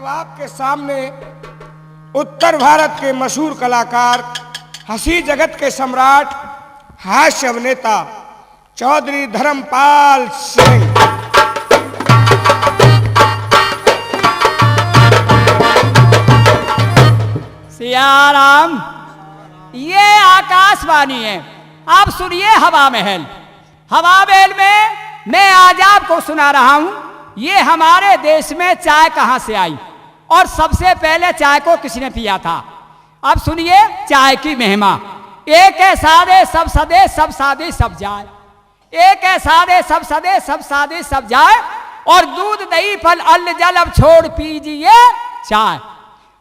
अब आपके सामने उत्तर भारत के मशहूर कलाकार, हंसी जगत के सम्राट, हास्य अभिनेता चौधरी धर्मपाल सिंह। सियाराम, ये आकाशवाणी है। आप सुनिए हवा महल। हवा महल में मैं आज आपको सुना रहा हूं ये हमारे देश में चाय कहां से आई और सबसे पहले चाय को किसने पिया था। अब सुनिए चाय की महिमा। एक है सादे सब सदे, सब सादे सब जाए। एक है सादे सब सदे, सब सादे सब जाए। और दूध दही फल अन्न जल अब छोड़ पीजिए चाय,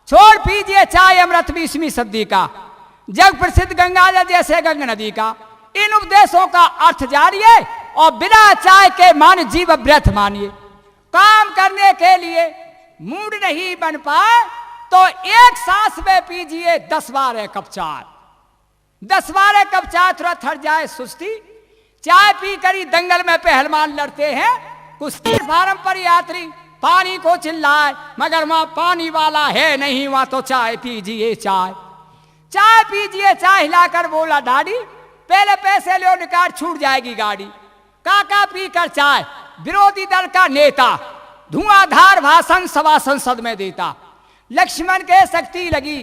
छोड़ पीजिए चाय अमृत 20वीं सदी का, जग प्रसिद्ध गंगा जल जैसे गंगा नदी का। इन उपदेशों का अर्थ जानिए और बिना चाय के मान जीव व्रत मानिए। काम करने के लिए मूड नहीं बन पाए तो एक सांस में पीजिए 10-12 कप चाय। 10-12 कप चाय तुरंत हट जाए सुस्ती। चाय पी कर ही दंगल में पहलवान लड़ते हैं कुश्ती। फार्म पर यात्री पानी को चिल्लाए मगर वहां पानी वाला है नहीं, वहां तो चाय पीजिए चाय। चाय पीजिए चाय हिलाकर बोला डाडी, पहले पैसे लो निकाल छूट जाएगी गाड़ी। काका पीकर चाय विरोधी दल का नेता, धुआंधार भाषण सभा संसद में देता। लक्ष्मण के शक्ति लगी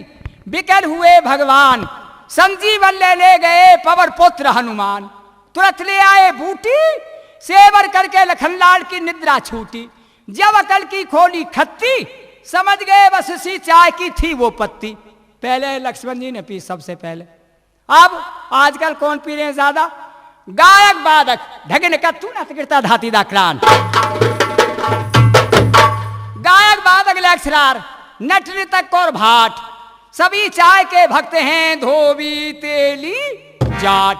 विकल हुए भगवान, संजीवन ले गए पवन पुत्र हनुमान। तुरंत ले आए बूटी सेवर करके लखनलाल की निद्रा छूटी। जब अकल की खोली खत्ती समझ गए बस उसी चाय की थी वो पत्ती। पहले लक्ष्मण जी ने पी सबसे पहले। अब आजकल कौन पी रहे हैं ज्यादा? गायक वादक ढगन का तू ना गिरता धाती दा क्रान। गायक वादक लेक्चरार नट नृतक और भाट सभी चाय के भक्त हैं। धोबी तेली जाट,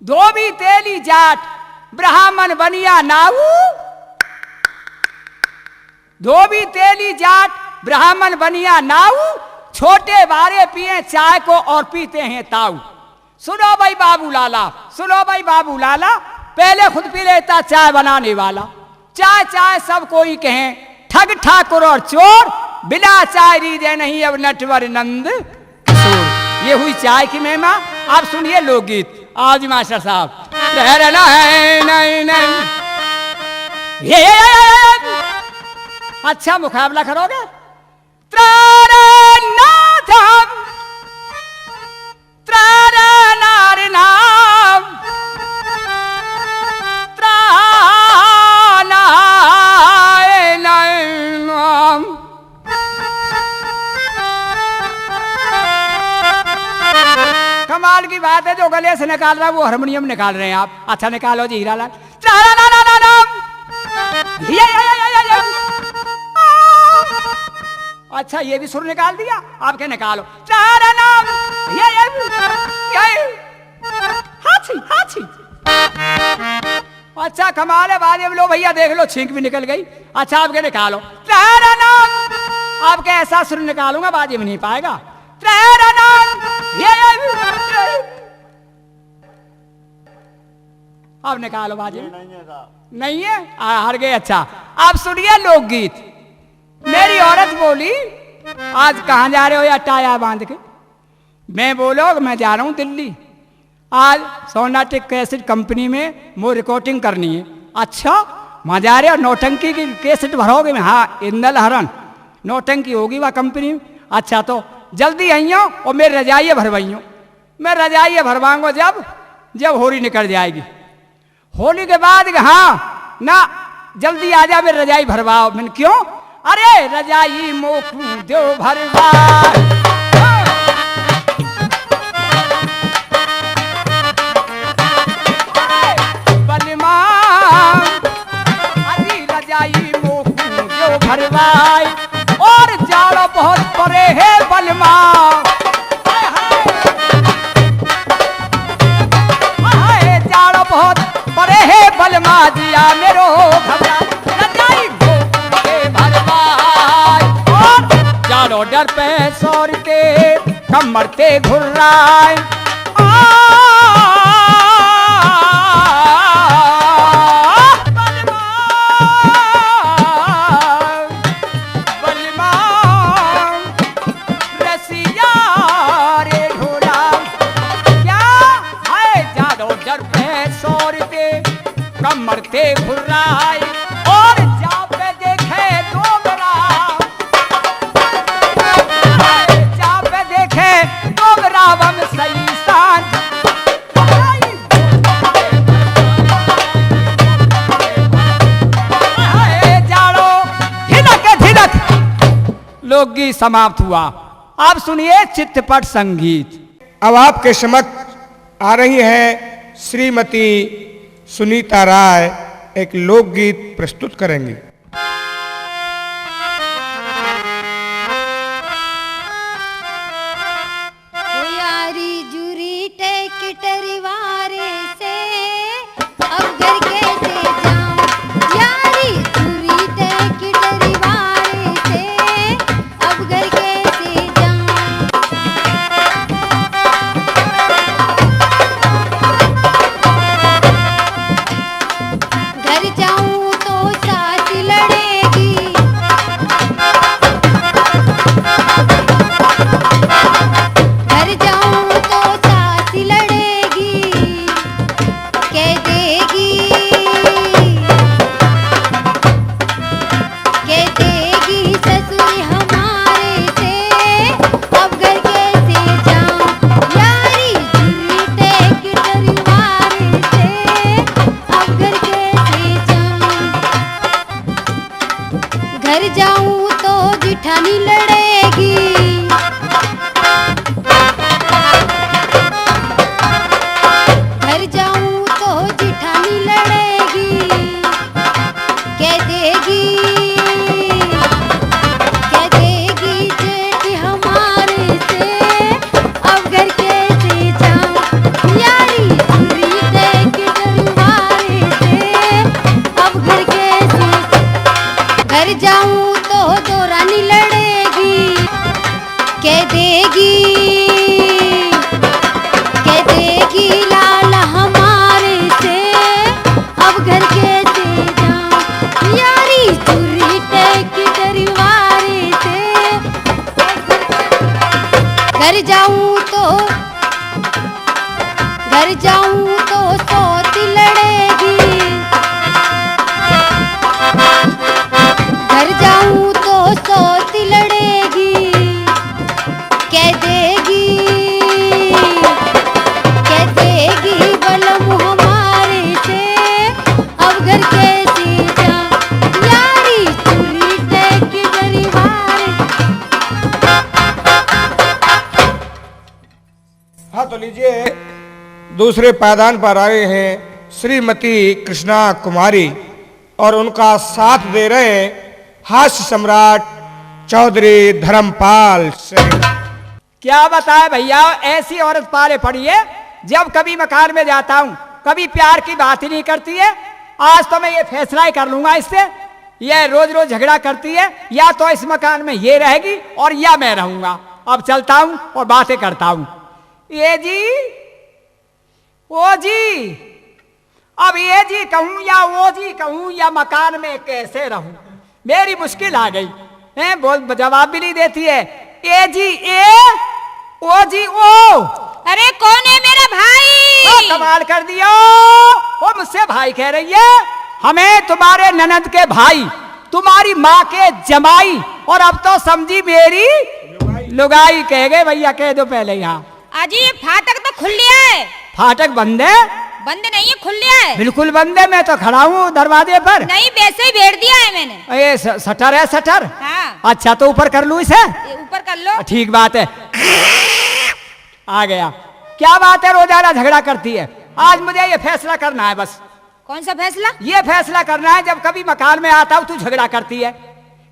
धोबी तेली जाट, ब्राह्मण बनिया नाऊ। धोबी तेली जाट ब्राह्मण बनिया नाऊ, छोटे बारे पिए चाय को और पीते हैं ताऊ। सुनो भाई बाबू लाला, सुनो भाई बाबू लाला, पहले खुद पी लेता चाय बनाने वाला। चाय चाय सब कोई कहें, ठग ठाकुर और चोर, बिना चाय रीजे नहीं अब नटवर नंद किशोर। ये हुई चाय की महिमा। आप सुनिए लोकगीत। आज मास्टर साहब रहना है नहीं नहीं ये अच्छा मुकाबला करोगे? कमाल की बात है, जो गले से निकाल रहा है वो हारमोनियम निकाल रहे हैं आप। अच्छा निकालो जी हीरालाल। अच्छा ये भी सुर निकाल दिया, आप क्या निकालो? हाथी हाथी। अच्छा कमाल है, बाजे लो भैया देख लो छींक भी निकल गई। अच्छा आप क्या निकालो? आपके ऐसा सुर निकालूंगा बाजे में नहीं पाएगा। अब निकालो बाजे में। नहीं है हार गए। अच्छा आप सुनिए लोकगीत। मेरी औरत बोली आज कहाँ जा रहे हो या टाया बांध के? मैं बोलो मैं जा रहा हूँ दिल्ली, आज सोनाटिक कैसेट कंपनी में वो रिकॉर्डिंग करनी है। अच्छा वहाँ जा रहे हो, नौटंकी की कैसेट भरोगे में? हाँ इंदल हरण नौटंकी होगी वह कंपनी में। अच्छा तो जल्दी आइयो और मेरी रजाइए भरवाइयो। मैं रजाइए भरवाऊंगा जब होली निकल जाएगी। होली के बाद हाँ ना जल्दी आ जा, मेरी रजाई भरवाओ। मैंने क्यों? अरे रजाई मोकू दो भरवा। बलमा अरे रजाई मोकू दो भरवाई, और जाड़ो बहुत परे है बलमा। जाड़ो बहुत परे है बलमा, दिया मेरो घबरा रजाई जाड़ो डर पे सौर के कमर पे घुर्राए। बलमा कमर पे खुर्राए और जा पे देखे डोगरा, जा पे देखे डोगरा हम सही सान जाड़ो धिनक धिनक। लोकगीत समाप्त हुआ। अब सुनिए चित्रपट संगीत। अब आपके समक्ष आ रही है श्रीमती सुनीता राय, एक लोकगीत प्रस्तुत करेंगी। यारी जुरी टेकटरीवारे से अब घर कैसे जाऊं, यारी जुरी टेकटरीवारे से अब घर कैसे जाऊं। घर जाऊं तो साथ लड़ेगी, घर जाऊं तो साथ लड़ेगी, कह देगी, कह देगी ससुर हमारे से अब घर कैसे जाऊं, यारी जुर्री टेकटरीवारे से अब घर कैसे जाऊं। घर जाऊं तो जिठानी लड़ेगी, घर जाऊं तो जिठानी लड़ेगी, कह देगी, कह देगी जेठ हमारे से अब घर कैसे जाऊं, यारी जुर्री टेकटरीवारे से अब घर कैसे। घर जाऊं तो दो रानी लड़ेगी, कह देगी, कह देगी लाल हमारे से अब घर कैसे जाऊं, यारी जुर्री टेकटरीवारे से। घर जाऊं तो, घर जाऊं तो सोती लड़ेगी, घर जाऊं तो सोती लड़ेगी, कह देगी, कह देगी बलम हमारे से अब घर कैसे जाऊं, यारी जुर्री टेकटरीवारे। हाँ तो लीजिए, दूसरे पायदान पर आए हैं श्रीमती कृष्णा कुमारी और उनका साथ दे रहे हास्य सम्राट चौधरी धर्मपाल सिंह। क्या बताए भैया, ऐसी औरत पाले पड़ी है, जब कभी मकान में जाता हूँ कभी प्यार की बात ही नहीं करती है। आज तो मैं ये फैसला ही कर लूंगा इससे, ये रोज रोज झगड़ा करती है, या तो इस मकान में ये रहेगी और या मैं रहूंगा। अब चलता हूँ और बातें करता हूँ। ये जी, ओ जी, अब ये जी कहूँ या वो जी कहूँ या मकान में कैसे रहूं, मेरी मुश्किल आ गई है। बोल जवाब भी नहीं देती है। ए जी ए, ओ जी ओ। अरे कौन है मेरा भाई? कमाल कर दिया, वो मुझसे भाई कह रही है। हमें तुम्हारे ननद के भाई, तुम्हारी माँ के जमाई, और अब तो समझी मेरी लुगाई कह गए। भैया कह दो पहले यहाँ। अजी ये फाटक तो खुल लिया है। फाटक बंद है? बंद नहीं है, खुल लिया है। बिल्कुल बंद है, मैं तो खड़ा हूँ दरवाजे पर। नहीं, वैसे ही भेड़ दिया है मैंने। ये शटर है, शटर। हाँ। अच्छा तो ऊपर कर लूँ इसे? ये ऊपर कर लो। ठीक बात है, आ गया। क्या बात है, रोजाना झगड़ा करती है। आज मुझे ये फैसला करना है बस। कौन सा फैसला? ये फैसला करना है, जब कभी मकान में आता हूँ तू झगड़ा करती है।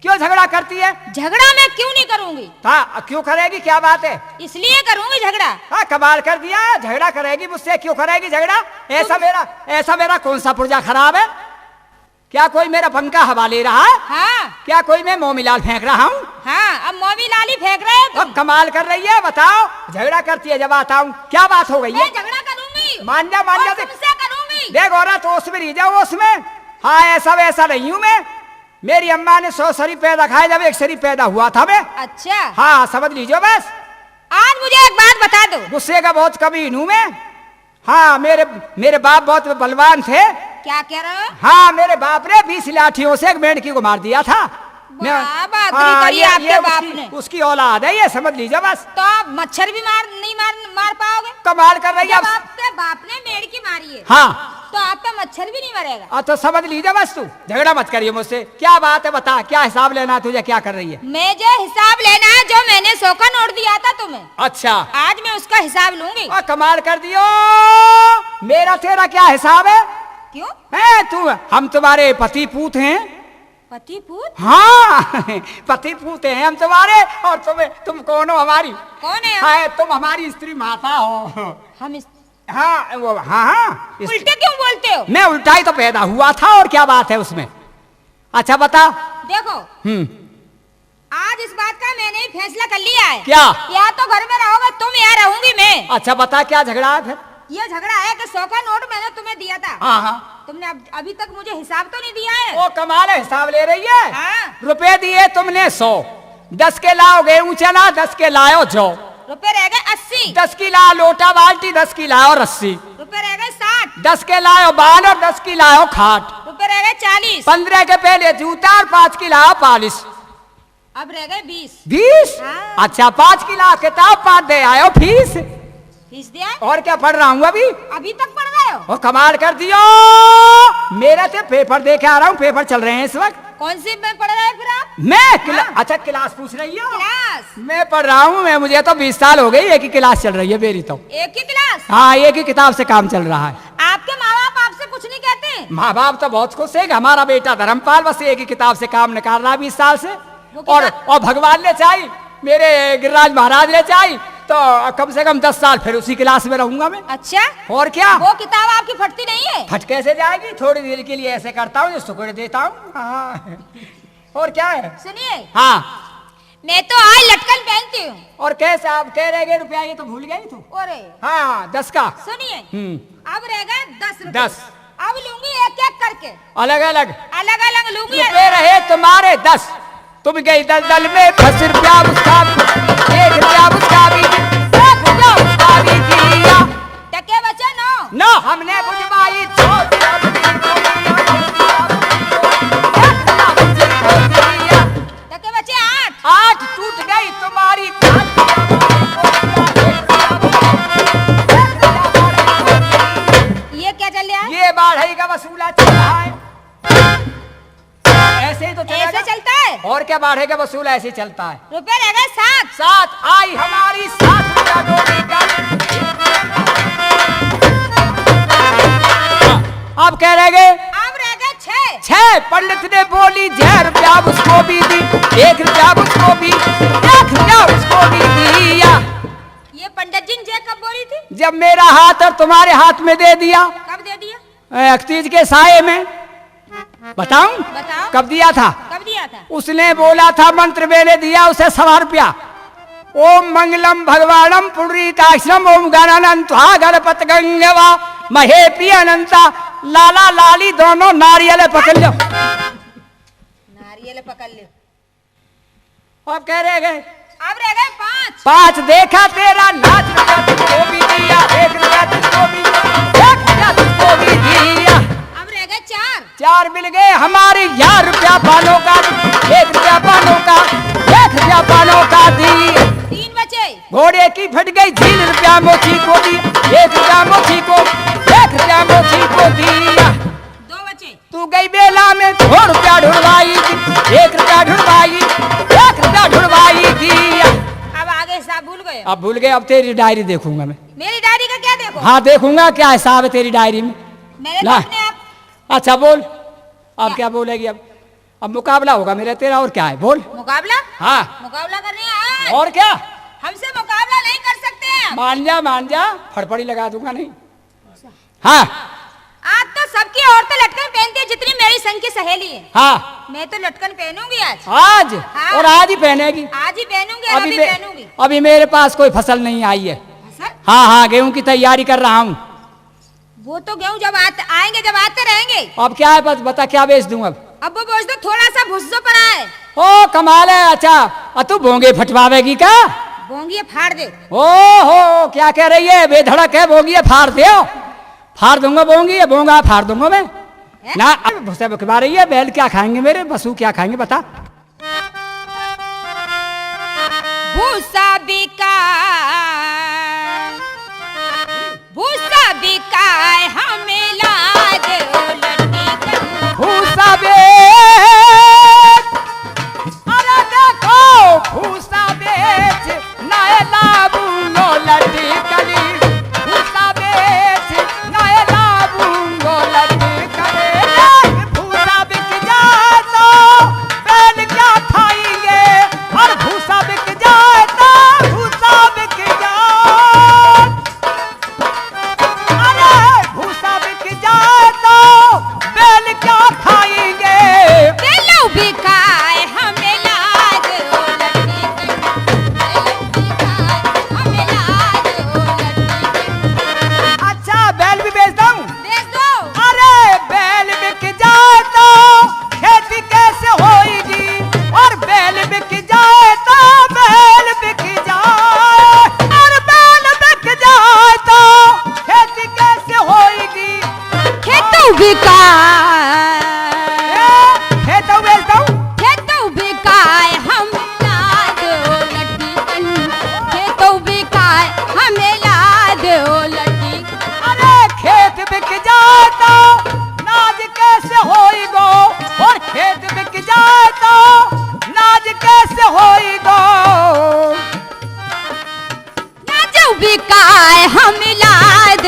क्यों झगड़ा करती है? झगड़ा मैं क्यों नहीं करूंगी? हाँ, क्यों करेगी, क्या बात है? इसलिए करूंगी झगड़ा। हाँ, कमाल कर दिया, झगड़ा करेगी मुझसे। क्यों करेगी झगड़ा? ऐसा मेरा कौन सा पुर्जा खराब है? क्या कोई मेरा पंखा हवा ले रहा है? हाँ। क्या कोई मैं मोमीलाल फेंक रहा हूँ? हाँ, अब मोमीलाल ही फेंक रहे हो तुम। अब कमाल कर रही है, बताओ। झगड़ा करती है, जब आता हूँ क्या बात हो गई है? मैं झगड़ा करूंगी। मान जा तुमसे करूंगी। देख औरत, उसमें नहीं जाओ उसमें। हाँ, ऐसा वैसा नहीं हूँ मैं। मेरी अम्मा ने 100 शरीफ पैदा खाए, जब एक शरीफ पैदा हुआ था मैं। अच्छा। हाँ, समझ लीजिए बस। आज मुझे एक बात बता दो। गुस्से का बहुत कभी हूँ मैं। हाँ, मेरे बाप बहुत बलवान थे। क्या कह रहे हो? हाँ, मेरे बाप ने 20 लाठियों से एक मेंढकी को मार दिया था। वाह, बहादुरी करी आपके बाप ने। उसकी औलाद है, ये समझ लीजिए बस। तो आप मच्छर भी मार पाओगे? कमाल कर रही है। जब आपके बाप ने मेढकी मारी है, हाँ, तो आप पे मच्छर भी नहीं मरेगा। तो समझ लीजिए बस। तू झगड़ा मत करिए मुझसे। क्या बात है, बता, क्या हिसाब लेना है तुझे? क्या कर रही है? मैं जो हिसाब लेना है, जो मैंने 100 का नोट दिया था तुम्हें, अच्छा, आज मैं उसका हिसाब लूंगी। कमाल कर दियो। मेरा तेरा क्या हिसाब है? क्यों? है तू, हम तुम्हारे पति पूत हैं। पति पूत? हाँ, पति पूत हैं हम तुम्हारे। और तुम कौन हो हमारी? कौन है? हाँ, तुम हमारी स्त्री माता हो। हम हाँ, वो हाँ, उल्टे क्यों बोलते हो? मैं उल्टा ही तो पैदा हुआ था, और क्या बात है उसमें? अच्छा बता। देखो, आज इस बात का मैंने ही फैसला कर लिया है। क्या? या तो घर में रहोगे तुम, या रहूंगी मैं। अच्छा बता, क्या झगड़ा है फिर? ये झगड़ा है कि 100 का नोट मैंने तुम्हें दिया था। हाँ हाँ। तुमने अभी तक मुझे हिसाब तो नहीं दिया है। वो कमाल है, हिसाब ले रही है। हाँ। रुपए दिए तुमने 100, 10 के लाओ गेहूं चना, 10 के लाओ जौ, रुपए रह गए 80। 10 की लाओ लोटा बाल्टी, 10 की लाओ रस्सी, रुपए रह गए 60। 10 के लाओ बाल और 10 की लाओ खाट, रुपए रह गए 40। 15 के पहले जूता और 5 की लाओ पॉलिश। अब रह गए 20। 20? हाँ। अच्छा, 5 की लाओ किताब, 5 दे आयो फीस। फीस दिया? और क्या पढ़ रहा हूँ अभी? अभी तक पढ़ रहे हो? वो कमाल कर दियो। मेरा तो पेपर दे के आ रहा हूँ, पेपर चल रहे हैं इस वक्त। कौन सी में पढ़ रहे हो फिर आप? मैं अच्छा, क्लास पूछ रही हो? क्लास? मैं पढ़ रहा हूँ। मैं मुझे तो 20 साल हो गई, एक ही क्लास चल रही है मेरी तो। एक ही क्लास? हाँ, एक ही किताब से काम चल रहा है। आपके माँ बाप आपसे कुछ नहीं कहते? माँ बाप तो बहुत खुश है कि हमारा बेटा धर्मपाल बस एक ही किताब से काम निकाल रहा है 20 साल से। और भगवान ले चाहिए, मेरे गिरिराज महाराज ले चाहिए, तो कम से कम 10 साल फिर उसी क्लास में रहूंगा मैं। अच्छा, और क्या? वो किताब आपकी फटती नहीं है? फट कैसे जाएगी? थोड़ी देर के लिए ऐसे करता हूँ, सुकड़ देता हूँ। हाँ। और क्या है? सुनिए, हाँ, मैं तो आज लटकन पहनती हूँ। और कैसे आप कह रहे रुपया? ये तो भूल गई तू। अरे हाँ, 10 का। सुनिए, अब रह गए 10 रुपए। 10 अब लूंगी एक एक करके, अलग अलग लूंगी। रुपए रहे तुम्हारे 10, तुम गई दलदल में 10 रुपया उसका भी, 1 रुपया उसका भी, 1 रुपया उसका भी दिया। टके बचे 9। ना हमने बुझवाई 100 टके बचे 8। 8 टूट गई तुम्हारी खाट। ये क्या चल रहा है? ये बाढ़ई का वसूला चल रहा है। ऐसे ही तो चलेगा। ऐसे चलता है? और क्या, बाढ़ई का वसूला ऐसे ही चलता है। रुपए रह गए 7। 7 आई हमारी 7 रुपया डोरी का। अब कह रह गए? अब रह गए 6। 6 पंडित ने बोली 1 रुपया उसको भी दी, 1 रुपया उसको भी, 1 रुपया उसको भी दिया। ये पंडित जी ने कब बोली थी? जब मेरा हाथ और तुम्हारे हाथ में दे दिया। कब दे दिया? तीज के साये में। बताऊं? बताओ। कब दिया था? कब दिया था? उसने बोला था, मंत्र मैंने दिया उसे 100 रुपया। ओम मंगलम भगवानम पुंडरीकाक्षम ओम गणानंत गणपत गंगवा महे प्रिय अनंता लाला लाली दोनों नारियल पकड़ लो। नारियल पकड़ ले। अब कह रहे गए? अब रह गए 5। 5 देखा तेरा नाच, रुपया तुझको भी दिया, 1 रुपया तुझको भी, 1 रुपया तुझको भी दिया। अब रह गए 4। 4 मिल गए हमारे 1 रुपया पानों का, 1 रुपया पानों का, 1 रुपया पानों का दिया। 3 बचे। घोड़े की फट गई झील, रुपया मोची को दी, 1 रुपया मोची को, 1 रुपया मोची को दिया। 2 बचे। तू गई बेला में 2 रुपया ढुड़वाई, 1 रुपया ढुड़वाई, 1 रुपया ढुड़वाई दिया। अब आगे हिसाब भूल गए? अब भूल गए। अब तेरी डायरी देखूंगा मैं। मेरी डायरी का क्या देखो? हाँ देखूंगा, क्या हिसाब है तेरी डायरी में। मैंने तो ला। अपने आप। अच्छा बोल, अब क्या बोलेगी? अब मुकाबला होगा मेरा तेरा, और क्या है बोल। मुकाबला? हाँ, मुकाबला करने आए? और क्या? हमसे मुकाबला नहीं कर सकते हैं। मान जा, फड़फड़ी लगा दूंगा नहीं। हाँ आज तो सबकी औरतें लटकन पहनती है, जितनी मेरी संग की सहेली है। हाँ, मैं तो लटकन पहनूंगी आज। आज? हाँ। और आज ही पहनेगी? आज ही पहनूंगी और अभी पहनूंगी। अभी मेरे पास कोई फसल नहीं आई है। फसल? हाँ, गेहूं की तैयारी कर रहा हूँ। वो तो गेहूं जब आएंगे, जब आते रहेंगे। अब क्या है, बता क्या बेच दूं अब वो बोझ दो, थोड़ा सा भुस्सो पड़ा है। ओ कमाल है। अच्छा, तू भोंगे फटवावेगी क्या? बोंगी फाड़ दे। ओ हो, क्या कह रही है? बेधड़क है, बोंगी फाड़ दे। फाड़ दूंगा बोंगी, बोंगा फाड़ दूंगा मैं। ना अब भूसा बिकवा रही है, बैल क्या खाएंगे मेरे, बसु क्या खाएंगे बता। भूसा बिकाए हमें लाद लट्टी कन। भूसा बेच, अरे देखो भूसा बेच नए लाबूंगो लट्टी कली। भूसा बेच नए लाबूंगो लट्टी कली। भूसा बिक जाए तो बैल क्या खाएंगे, और भूसा बिक जाए तो भूसा बिक जाए, अरे भूसा बिक जाए तो बैल क्या खाएंगे। बेलू बिकाए हमें लाद लट्टी कन। हमें लाद लट्टी कन। अच्छा बैल भी बेच दूं? बेच दो। अरे बैल बिक जाए तो खेती कैसे होएगी, और बैल बिक जाए तो बैल बिक जाए, और बैल बिक जाए तो खेती कैसे होएगी। खेतू बिकाए, खेतों बेच दूं? खेतू बिकाए हम लाद लट्टी कन। खेतू बिकाए हमें लाद लट्टी कन। अरे खेत बिक जाए तो नाज कैसे होएगो, और खेत बिक जाए तो नाज कैसे होएगो। ना जाऊ बिकाए हम लाद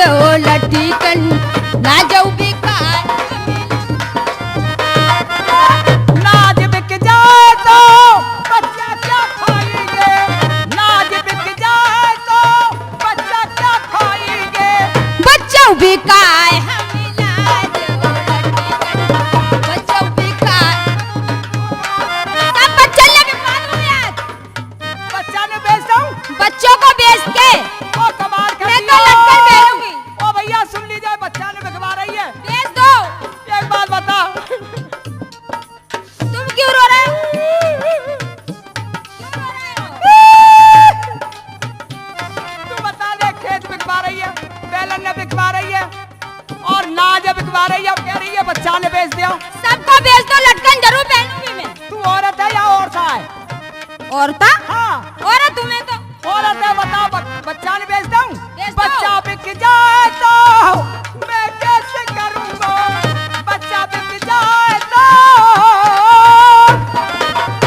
लट्टी कन। ना जाऊ बिकाए नाज बिक जाए तो बच्चा क्या खाएंगे, नाज बिक जाए तो बच्चा क्या खाएंगे। बच्चों बिकाए हम लाद लट्टी कन। बच्चों बिकाए सब बच्चे लेके मालूम यार। बच्चा ने बेच दूं? बच्चों को बेच के ओ कमाल कर मैं तो दिया। लटकन बेचूंगी। ओ भैया सुन लीजिए, बच्चा ने बिकवा रही है। बेच दो। एक बात बता, तुम क्यों रो रहे हो? तू बता दे, खेत बिकवा रही है, बैलन ने बिकवा रही है, और नाज बिकवा रही है, कह रही है बच्चा ने बेच दिया। सबको बेच दो, लटकन जरूर पहनूंगी मैं। तू औरत है या और सा है? औरता हाँ औरत तुम्हें तो औरत है, बता बच्चा ने बेच दूं? बेच दो। बच्चा बिक जाए तो मैं कैसे करूंगा, बच्चा बिक जाए तो,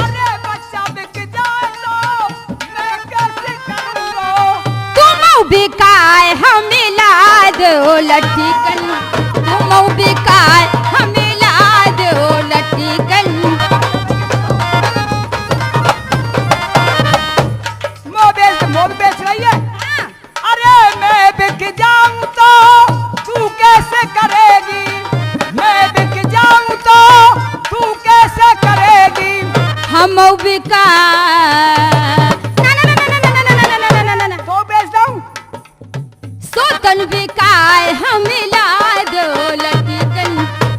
अरे बच्चा बिक जाए तो मैं कैसे करूंगा। तुम बिकाए हमें लाद लट्टी कन। तुम बिकाए हमें लाद लट्टी कन। मोह बेच रही है। हाँ। अरे मैं बिक जाऊं तो तू कैसे करेगी, मैं बिक जाऊं तो तू कैसे करेगी। हम बिकाए ना ना ना ना ना ना ना ना ना ना ना। तो बेच दूं? सोतन बिकाए हमें लाद लट्टी कन।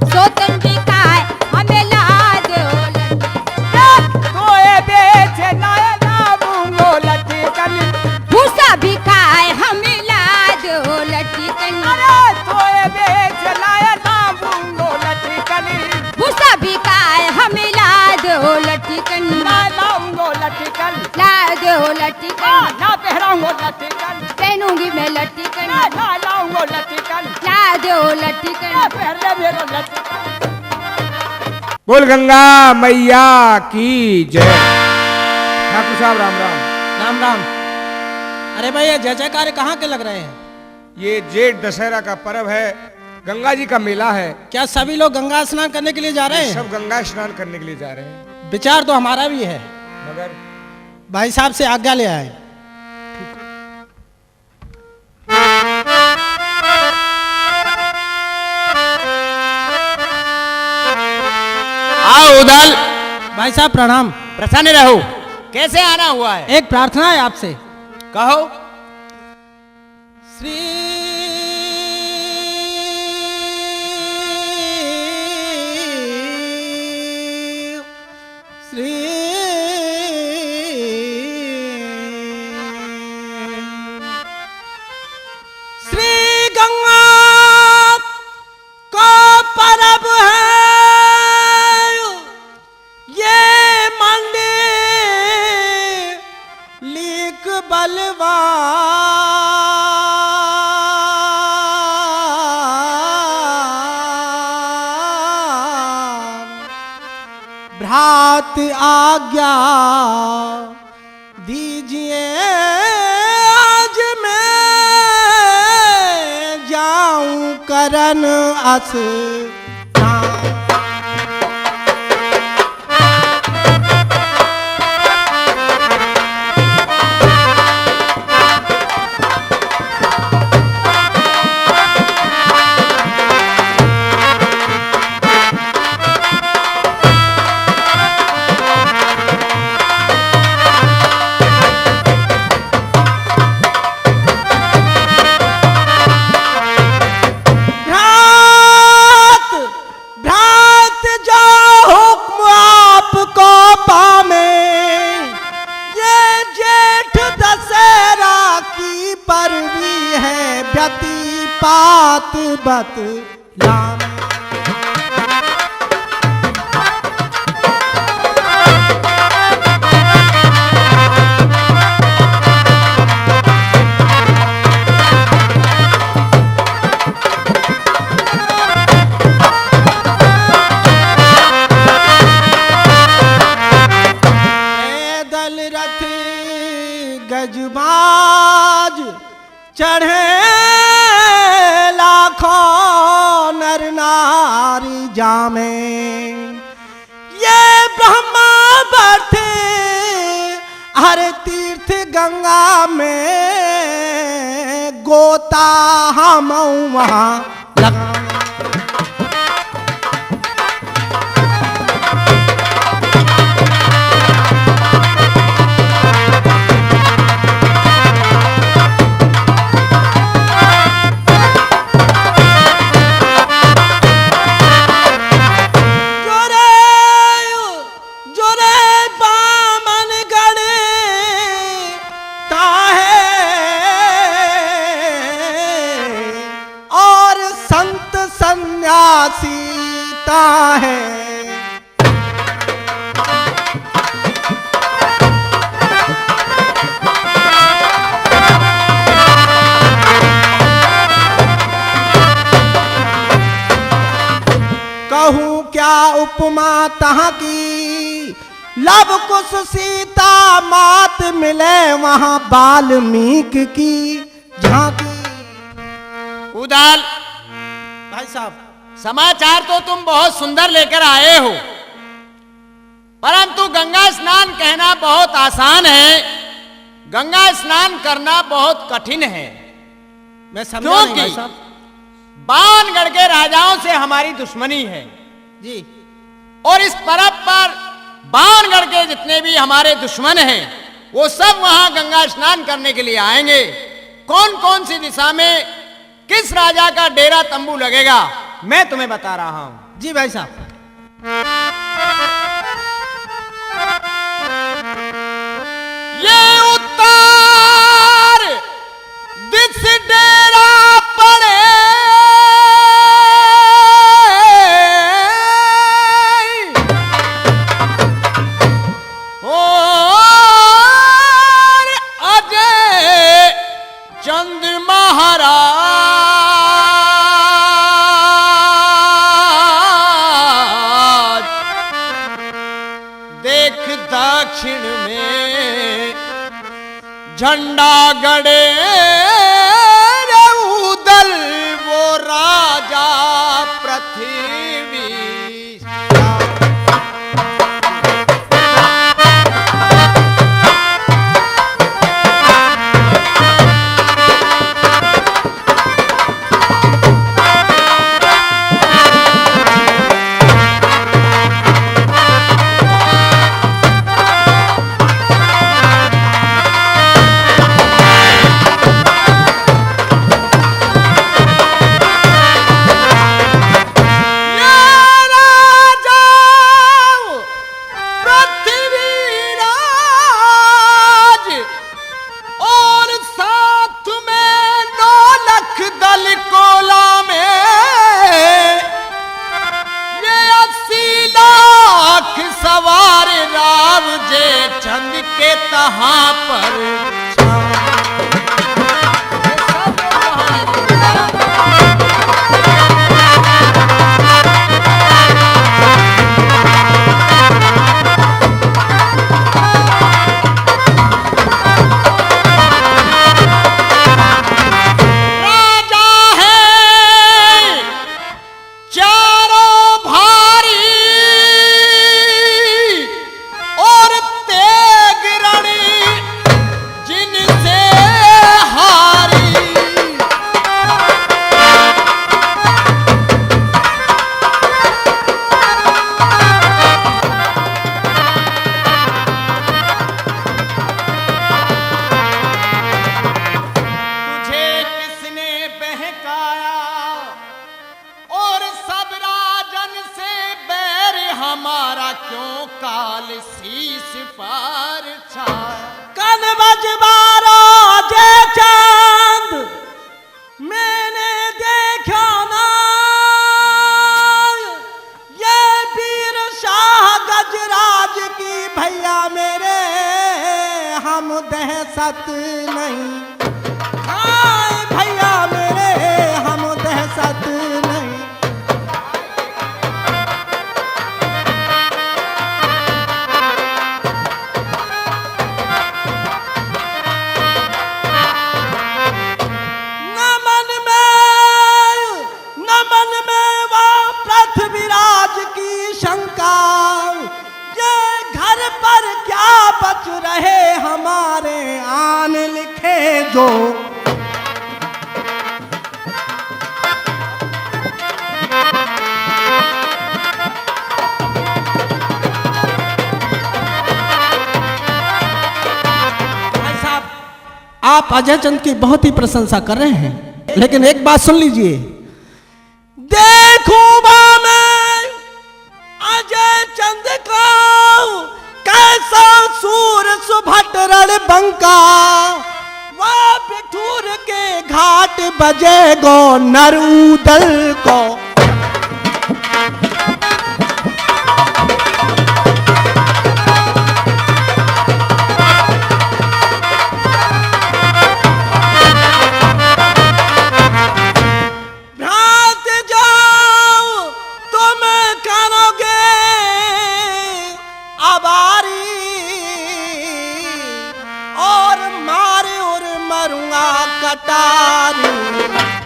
सोतन बिकाए हमें लाद लट्टी कन। तोए बेच नाय लाबूंगो लट्टी कन। भूसा बिकाए हमें लाद लट्टी कन। अरे तोए बेच नाय लाबूंगो लट्टी कन। भूसा बिकाए हमें लाद लट्टी कन। ना लाऊंगो लट्टी कन, लाद लट्टी कन। ना पहनाऊंगो लट्टी कन, पहनूंगी मैं लट्टी कन। ना लाऊंगो लट्टी कन, लाद लट्टी ना कन। पहले मेरो लट्टी कन। बोल गंगा मैया की जय। ठाकुर साहब राम राम। राम राम। अरे भाई ये जय जयकार कहाँ के लग रहे हैं? ये जेठ दशहरा का पर्व है, गंगा जी का मेला है। क्या सभी लोग गंगा स्नान करने के लिए जा रहे हैं? सब गंगा स्नान करने के लिए जा रहे हैं, विचार तो हमारा भी है, मगर भाई साहब से आज्ञा ले आए। आओ उदल। भाई साहब प्रणाम। प्रसन्न रहो। कैसे आना हुआ है? एक प्रार्थना है आपसे। कहो। श्री श्री श्री गंगा का पर्व है हाथ आज्ञा दीजिए, आज मैं जाऊं करन अस्नान। पात बतलाम। पैदल रथ गजबाज चढ़े नर नारी जामे, ये ब्रह्मा बैठे हर तीर्थ गंगा में, गोता हम वहां लगा। सीता है कहूँ क्या उपमा तहाँ की, लब कुश सीता मात मिले वहाँ वाल्मीकि की झांकी। उदाल भाई साहब, समाचार तो तुम बहुत सुंदर लेकर आए हो, परंतु गंगा स्नान कहना बहुत आसान है, गंगा स्नान करना बहुत कठिन है। मैं समझा नहीं भाई क्योंकि साहब। बाणगढ़ के राजाओं से हमारी दुश्मनी है जी, और इस पर्व पर बाणगढ़ के जितने भी हमारे दुश्मन हैं वो सब वहां गंगा स्नान करने के लिए आएंगे। कौन कौन सी दिशा में किस राजा का डेरा तंबू लगेगा मैं तुम्हें बता रहा हूं। जी भाई साहब। ये उत्तर दिस डेरा पड़े, और अजय चंद महाराज देख दक्षिण में झंडा गड़े, उदल वो राजा पृथ्वी। सवार राव जे चंद के तहाँ पर बहकाया और सब राजन से बैर हमारा क्यों काल शीश पर छाया। कन बजबारो जे चांद मैंने देखा ना, ये वीर शाह गजराज की भैया मेरे हम दहशत नहीं, हाय भैया मेरे हम दहशत नहीं। नमन में वो पृथ्वीराज की शंका, ये घर पर क्या बच रहे हमारे आन लिखे जो। भाई साहब, आप अजय चंद की बहुत ही प्रशंसा कर रहे हैं, लेकिन एक बात सुन लीजिए। देखूंगा मैं अजय चंद को कैसा सूर सुभट रणबंका, वह बिठूर के घाट बजेगो नरूदल को।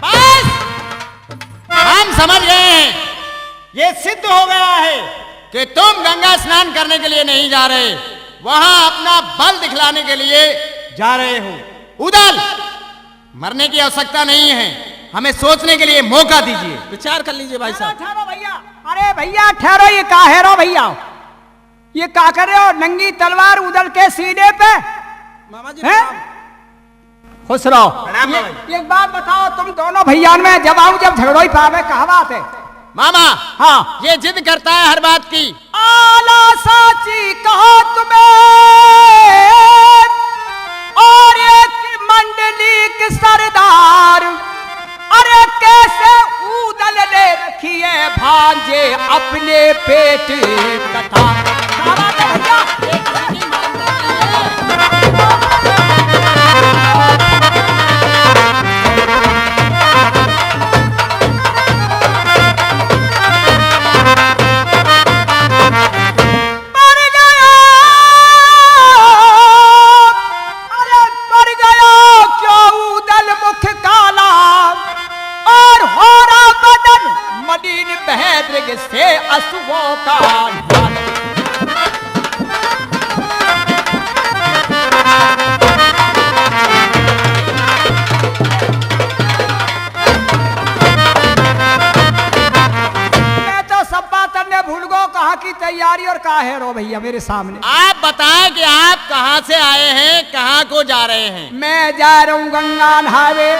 बस हम समझ गए हैं, ये सिद्ध हो गया है कि तुम गंगा स्नान करने के लिए नहीं जा रहे, वहां अपना बल दिखलाने के लिए जा रहे हो। उदल, मरने की आवश्यकता नहीं है, हमें सोचने के लिए मौका दीजिए, विचार कर लीजिए भाई साहब। ठहरो भैया, अरे भैया ठहरो, ये का है रो भैया, ये का कर रहे हो? नंगी तलवार उदल के सीने पे मामा जी हैं? खुश रहो। एक बात बताओ, तुम दोनों भैया में जब आऊं जब झगड़ो ही पावे, कहा बात है? मामा हाँ, ये जिद करता है हर बात की। आला साची कहो तुम्हें और एक मंडली सरदार, अरे कैसे उदल ले रखी है भांजे अपने पेट कटार। से असुओं का मैं तो सब बात ने भूल गो, कहाँ की तैयारी और कहा है रो भैया मेरे सामने। आप बताएं कि आप कहाँ से आए हैं, कहाँ को जा रहे हैं? मैं जा रहा हूँ गंगा नहावे।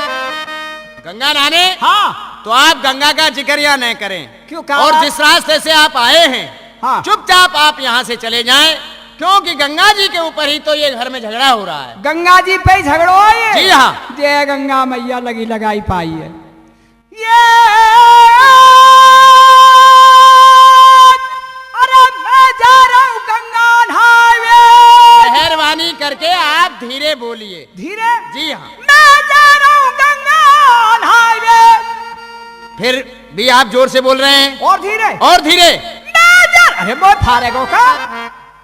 गंगा नहाने? हाँ। तो आप गंगा का जिक्र या नहीं करें। क्यों, क्या और बात? जिस रास्ते से आप आए हैं, हाँ। चुपचाप आप यहाँ से चले जाएं, क्योंकि गंगा जी के ऊपर ही तो ये घर में झगड़ा हो रहा है। गंगा जी पे ही झगड़ो है ये? जी हाँ। जय गंगा मैया लगी लगाई पाई है ये। अरे मैं जा रहा हूँ गंगा नहावे। मेहरबानी करके आप धीरे बोलिए। धीरे? जी हाँ। मैं जा रहा हूँ गंगा नहावे। फिर भी आप जोर से बोल रहे हैं। और धीरे? और धीरे। अरे मैं फाड़ेगा का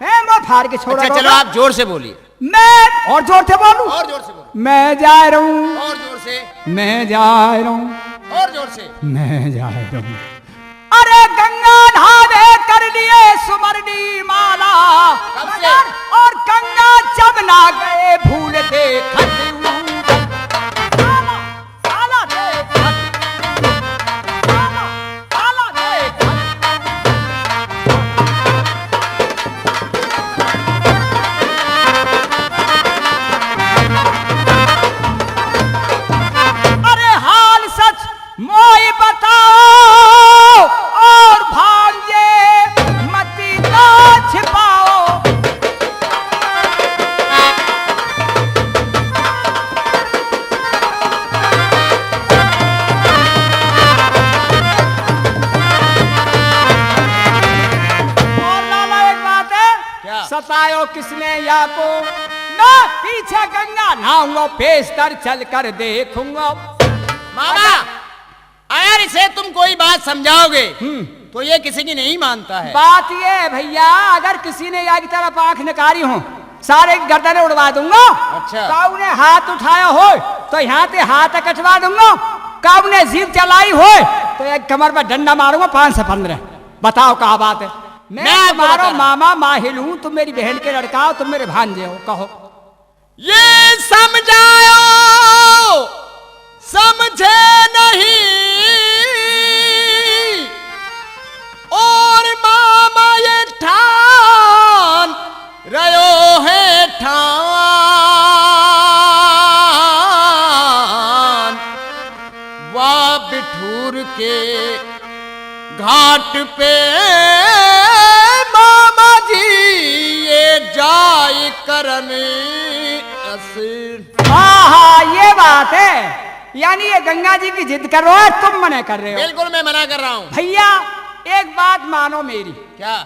है, मैं फाड़ के छोड़ा। अच्छा चलो आप जोर से बोलिए। मैं और जोर से बोलूं? और जोर से बोलो। मैं जा रहा हूँ। और जोर से। मैं जा रहा हूँ। और जोर से। मैं जा रहा हूँ। अरे गंगा नहावे कर लिए सुमरनी माला, कब से? और गंगा जब ना गए भूल दे किसने या को, मैं पीछे गंगा नहाऊंगा, पेशतर चल कर देखूंगा। मामा अगर इसे तुम कोई बात समझाओगे तो ये किसी की नहीं मानता है। बात ये है भैया, अगर किसी ने या की तरफ आंख निकारी हो, सारे गर्दनें उड़वा दूंगा। अच्छा। काऊ ने हाथ उठाया हो तो यहाँ से हाथ कटवा दूंगा, काऊ ने जीभ चलाई हो तो एक कमर पर डंडा मारूंगा 5 से 15। बताओ कहा बात है। मैं आपको तुम्हारा बता रहा मामा माहिल हूँ, तुम मेरी बहन के लड़का हो, तुम मेरे भांजे हो, कहो। ये समझाओ समझे नहीं, और मामा ये ठान रयो है ठान, वाह बिठूर के घाट पे मामा जी ये जाय करने असर। हाँ ये बात है, यानी ये गंगा जी की जिद कर रहे हो, तुम मना कर रहे हो। बिल्कुल मैं मना कर रहा हूँ। भैया एक बात मानो मेरी, क्या?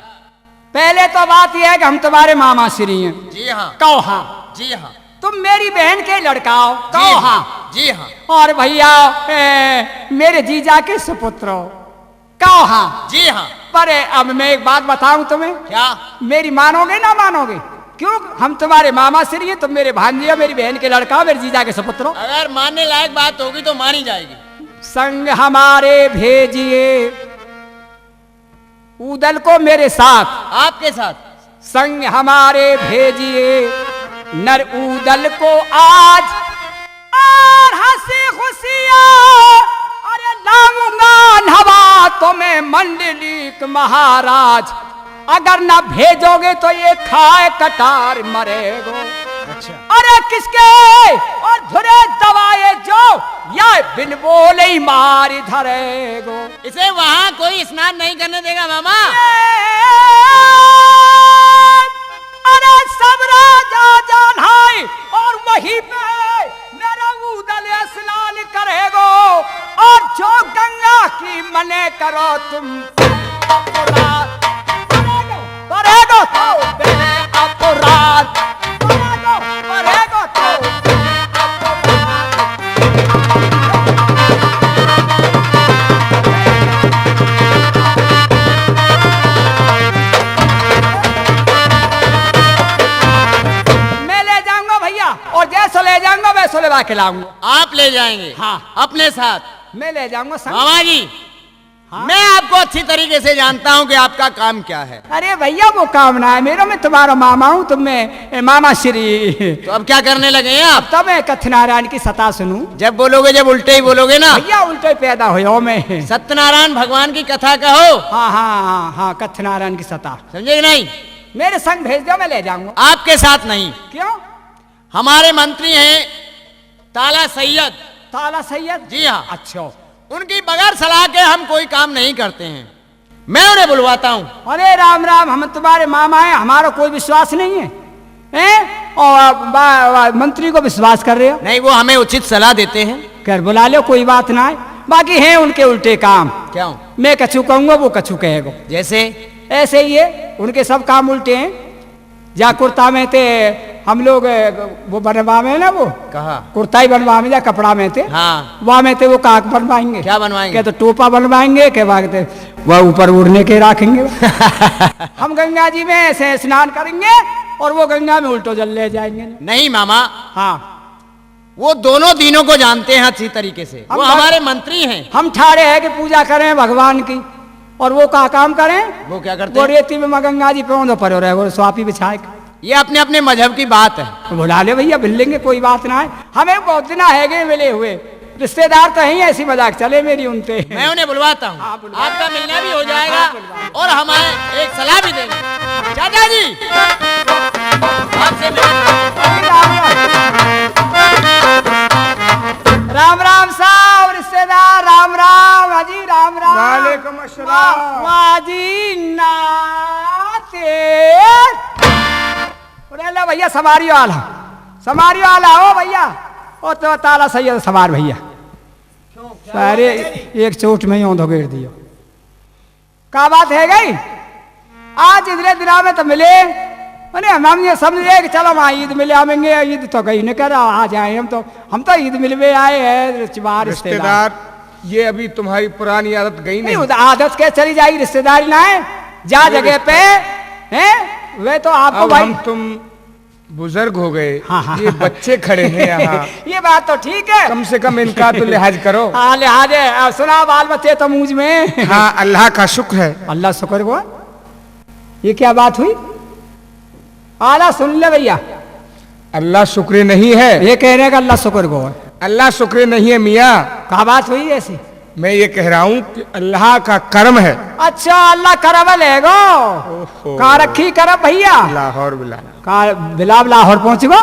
पहले तो बात यह है कि हम तुम्हारे मामा श्री हैं। जी हाँ। कहो हाँ। जी हाँ। तुम मेरी बहन के लड़का हो, कहो हाँ। जी हाँ। और भैया मेरे जीजा के सुपुत्र हो, कहो हाँ। जी हाँ। पर अब मैं एक बात बताऊं तुम्हें, क्या? मेरी मानोगे ना मानोगे? क्यों? हम तुम्हारे मामा श्री हैं, तुम मेरे भांजे हो, मेरी बहन के लड़का हो, मेरे जीजा के सुपुत्र हो। अगर मानने लायक बात होगी तो मानी जाएगी। संग हमारे भेजिए उदल को मेरे साथ, आपके साथ संग हमारे भेजिए नर उदल को आज, और हंसी खुशियां अरे लाऊंगा नवा तुम्हें मंडलिक महाराज, अगर ना भेजोगे तो ये खाए कटार मरेगो। अच्छा। अरे किसके और धुरे दवाए जो या बिन बोले ही मार धरेगो। इसे वहाँ कोई स्नान नहीं करने देगा मामा। अरे सब राजा जानाई और वहीं पे मेरा उदल स्नान करेगो, और जो गंगा की मने करो तुम अपराध करेगो तो बे अपराध करेगो तो मैं ले जाऊंगा भैया, और जैसे ले जाऊंगा वैसे लेवा के लाऊंगा। आप ले जाएंगे? हाँ। अपने साथ? मैं ले जाऊंगा संग। मामा जी हाँ? मैं आपको अच्छी तरीके से जानता हूँ कि आपका काम क्या है। अरे भैया वो काम ना है मेरा, मैं तुम्हारा मामा हूँ, तुम में मामा श्री। तो अब क्या करने लगे हैं आप? तब मैं कथनारायण की सता सुनूं। जब बोलोगे, जब उल्टे ही बोलोगे ना। भैया उल्टे पैदा हो मैं। सत्यनारायण भगवान की कथा कहो। हाँ हाँ हाँ हाँ, कथनारायण की सता। समझे कि नहीं? मेरे संग भेज दो, मैं ले जाऊंगा। आपके साथ नहीं। क्यों? हमारे मंत्री हैं ताला सैयद। ताला सैयद? जी हाँ। अच्छा। उनकी बगैर सलाह के हम कोई काम नहीं करते हैं, मैं उन्हें बुलवाता हूँ। अरे राम राम, हम तुम्हारे मामा हैं, हमारा कोई विश्वास नहीं है, हैं? और मंत्री को विश्वास कर रहे हो? नहीं, वो हमें उचित सलाह देते हैं। कर बुला लो, कोई बात ना है। बाकी हैं उनके उल्टे काम। क्यों? मैं कछु कहूंगा वो कछु कहेगा। जैसे? ऐसे ही है, उनके सब काम उल्टे हैं। जा कुर्ता में थे हम लोग, वो बनवा में ना, वो कहा कुर्ता ही बनवा में, जा कपड़ा में थे। हाँ। वहाँ में थे वो काक बनवाएंगे। क्या बनवाएंगे? क्या तो टोपा बनवाएंगे, के बाद वह ऊपर उड़ने के रखेंगे। हम गंगा जी में ऐसे स्नान करेंगे और वो गंगा में उल्टो जल ले जाएंगे। नहीं मामा, हाँ, वो दोनों दिनों को जानते हैं अच्छी तरीके से। वो हमारे मंत्री हैं। हम ठाड़े हैं कि पूजा करें भगवान की, और वो का काम करें? वो क्या करते वो हैं? रेती में गंगा जी पे पड़ो रहे, वो स्वापी बिछाए। ये अपने अपने मजहब की बात है। बुला ले भैया, मिल लेंगे, कोई बात ना है। हमें बहुत दिन है मिले हुए, रिश्तेदार तो ही, ऐसी मजाक चले मेरी उनसे। मैं उन्हें बुलवाता हूँ। हाँ, बुलवा। आपका मिलना भी हो जाएगा हाँ, बुलवा। और हमारे एक सलाह भी देंगे। चाचा जी आपसे राम राम साहब, रिश्तेदार राम राम। हाजी राम राम। वालेकुम अस्सलाम। वाजी नाते। ला भैया सवारी वाला, सवारी वाला हो भैया। ओ तो ताला सैयद सवार भैया। अरे एक चोट में ही धोगेर दियो। का बात है गई? आज इधरे दिना में तो मिले, अरे हम ये समझे कि चलो वहाँ ईद मिले आवेंगे, ईद तो कहीं नहीं कर रहा, आ जाए हम तो ईद मिलवे आए हैं रिश्तेदार। रिश्तेदार ये अभी तुम्हारी पुरानी आदत गई नहीं। आदत के चली जाएगी, रिश्तेदारी ना है जा जगह पे हैं वे तो आपको अब भाई हम तुम बुजुर्ग हो गए। हाँ। ये बच्चे खड़े हैं यहाँ। ये बात तो ठीक है, कम से कम इनका तो लिहाज करो। हाँ लिहाज है। सुना बाल बच्चे तो मुझ में। हाँ अल्लाह का शुक्र है। अल्लाह शुक्र को। ये क्या बात हुई? आला सुन ले भैया, अल्लाह शुक्र नहीं है। ये कह रहे हैं कि अल्लाह शुक्र को है। अल्लाह शुक्र नहीं है मियाँ। कहा बात हुई ऐसी? मैं ये कह रहा हूँ कि अल्लाह का करम है। अच्छा अल्लाह करम लेगो का रखी करम भैया। लाहौर बिला का बिलाब लाहौर पहुंच गो,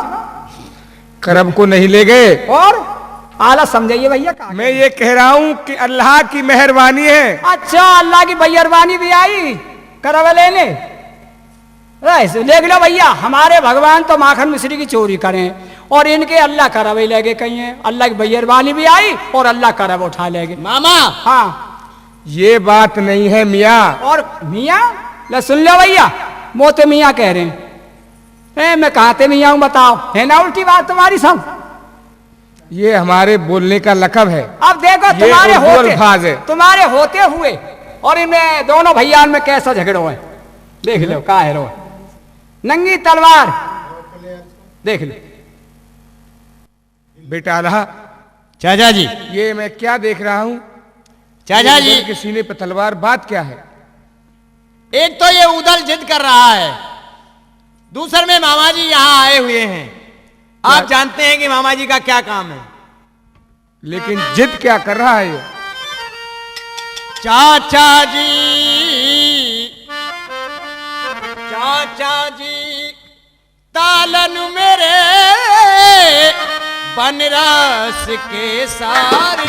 करम को नहीं ले गए। और आला समझाइए भैया। मैं ये कह रहा हूँ कि अल्लाह की मेहरबानी है। अच्छा अल्लाह की मेहरबानी भी आई करम लेने। देख लो भैया, हमारे भगवान तो माखन मिश्री की चोरी करें और इनके अल्लाह करब ले गए कहीं है। अल्लाह की मेहरबानी भी आई और अल्लाह करब उठा ले गए। मामा हाँ ये बात नहीं है मियाँ। और मियाँ ले सुन लो भैया, मोते मियाँ कह रहे हैं। मैं कहते मियाँ हूँ बताओ, है ना उल्टी बात तुम्हारी सब? ये हमारे बोलने का लकब है। अब देखो ये तुम्हारे उर्दू अल्फाज है। तुम्हारे होते हुए और इनमें दोनों भैया में कैसा झगड़ो है देख लो। का है रो नंगी तलवार देख लो। बेटा अल्लाह चाचा जी, ये मैं क्या देख रहा हूँ? चाचा जी के सीने पे तलवार, बात क्या है? एक तो ये उदल जिद कर रहा है, दूसरे में मामा जी यहाँ आए हुए हैं। आप जानते हैं कि मामा जी का क्या काम है। लेकिन जिद क्या कर रहा है ये? चाचा जी, चाचा जी तालन मेरे बनरस के सरदार।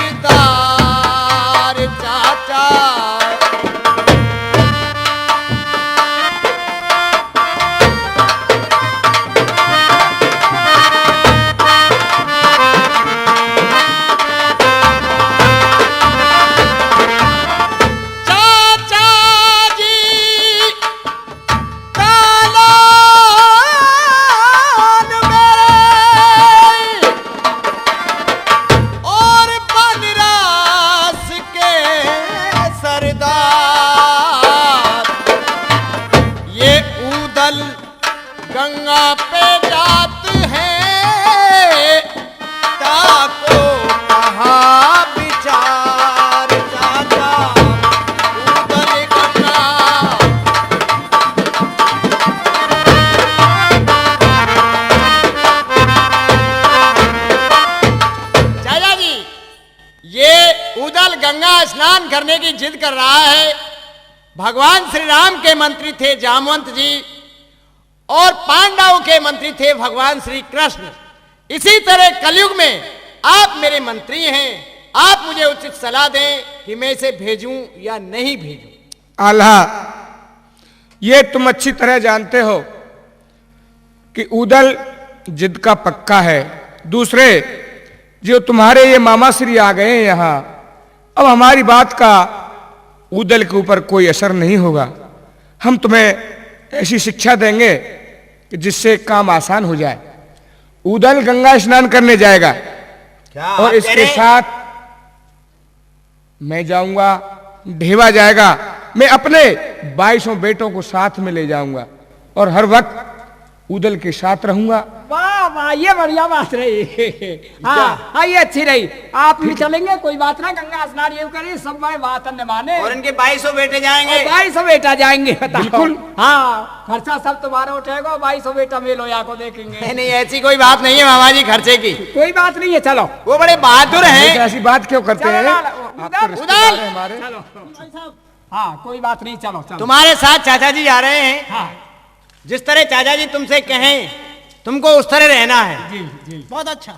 चाचा गंगा पे जात है ताको कहा विचार। चाचा उदल गंगा चाचा जी, ये उदल गंगा स्नान करने की जिद कर रहा है। भगवान श्री राम के मंत्री थे जामवंत जी और पांडवों के मंत्री थे भगवान श्री कृष्ण। इसी तरह कलयुग में आप मेरे मंत्री हैं, आप मुझे उचित सलाह दें कि मैं इसे भेजूं या नहीं भेजूं। आल्हा ये तुम अच्छी तरह जानते हो कि उदल जिद का पक्का है। दूसरे जो तुम्हारे ये मामा श्री आ गए हैं यहाँ, अब हमारी बात का उदल के ऊपर कोई असर नहीं होगा। हम तुम्हें ऐसी शिक्षा देंगे कि जिससे काम आसान हो जाए। उदल गंगा स्नान करने जाएगा क्या और इसके साथ मैं जाऊंगा, ढेवा जाएगा। मैं अपने 22 बेटों को साथ में ले जाऊंगा और हर वक्त उदल के साथ रहूंगा। वाह वाह, ये बढ़िया बात रही। हाँ हाँ ये अच्छी रही। आप भी चलेंगे, कोई बात ना, गंगा स्नान ये करिए, सब भाई बात न माने। और इनके 22 बेटे जाएंगे। 22 बेटा जाएंगे बिल्कुल। हाँ खर्चा सब तुम्हारा उठेगा, 22 बेटा मेलोया को देखेंगे। नहीं ऐसी कोई बात नहीं है मामा जी खर्चे की। कोई बात नहीं है, चलो। वो बड़े बहादुर हैं। ऐसी बात क्यों करते हैं? आप तो रिश्तेदार हैं हमारे। चलो हाँ कोई बात नहीं, चलो चलो। तुम्हारे साथ चाचा जी आ रहे हैं। हाँ जिस तरह चाचा जी तुमसे कहें तुमको उस तरह रहना है। जी जी बहुत अच्छा।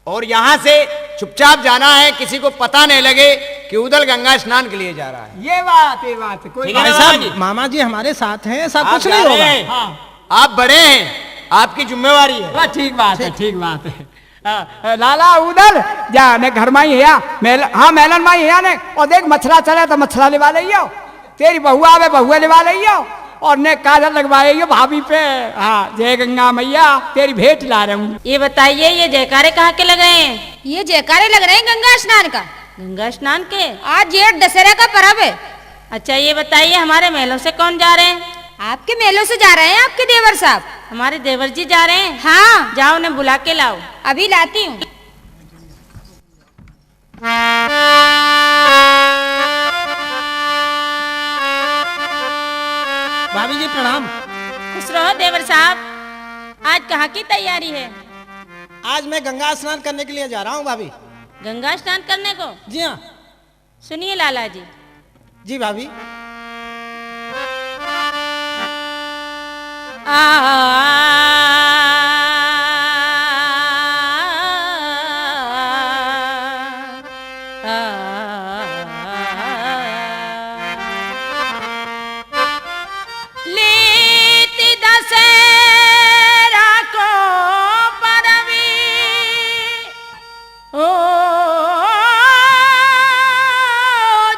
और यहाँ से चुपचाप जाना है, किसी को पता नहीं लगे कि उदल गंगा स्नान के लिए जा रहा है। ये बात कोई ठीक है बात ना भाई मामा जी? साहब, मामा जी हमारे साथ हैं, ऐसा आप कुछ जा नहीं रहे होगा। हैं। हाँ आप बड़े हैं, आपकी जिम्मेवारी है। हाँ, ठीक बात है, ठीक बात है। लाला उधर जा ने घर में ही है। हाँ मेलन में ही है ने। और देख मछला चले तो मछला लेवा ले आओ, तेरी बहुआ आवे बहुआ लेवा ले आओ, और ने काजल लगवाएंगे भाभी पे। हाँ, जय गंगा मैया, तेरी भेंट ला रहा हूँ। ये बताइए, ये जयकारे कहाँ के लग रहे हैं? ये जयकारे लग रहे हैं गंगा स्नान का। गंगा स्नान के? आज जेठ दशहरा का पर्व है। अच्छा, ये बताइए, हमारे महलों से कौन जा रहे हैं? आपके मेलों से जा रहे हैं आपके देवर साहब। हमारे देवर जी जा रहे हैं? हाँ, जाओ उन्हें बुला के लाओ। अभी लाती हूँ। भाभी जी प्रणाम। खुश रहो देवर साहब। आज कहाँ की तैयारी है? आज मैं गंगा स्नान करने के लिए जा रहा हूँ भाभी। गंगा स्नान करने को? जी हाँ। सुनिए लाला जी। जी भाभी। लेती दशहरा को परवी ओ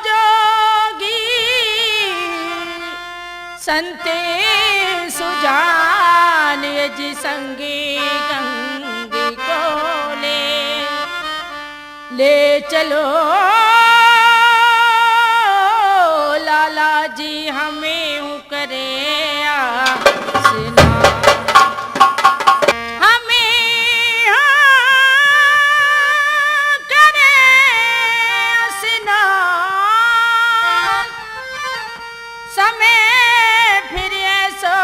जोगी संते सुजान जी संगी गंगे को ले चलो लाला जी हमें करे समय फिर ऐसो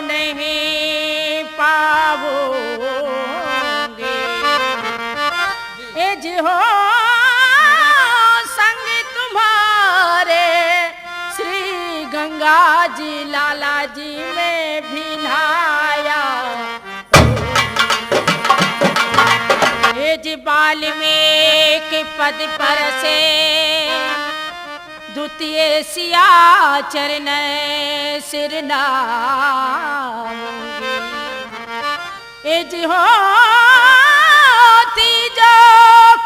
नहीं पाओगे। ए जी हो संग तुम्हारे श्री गंगा जी लाला जी में भी नहाया। ए जी बाल में के पद पर से द्वितीय सिया चरण सिर नामूंगी। ए जी हो तीजो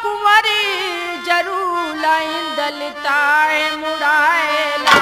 कुंवरी जरूर लाइन दलताए मुड़ाएला।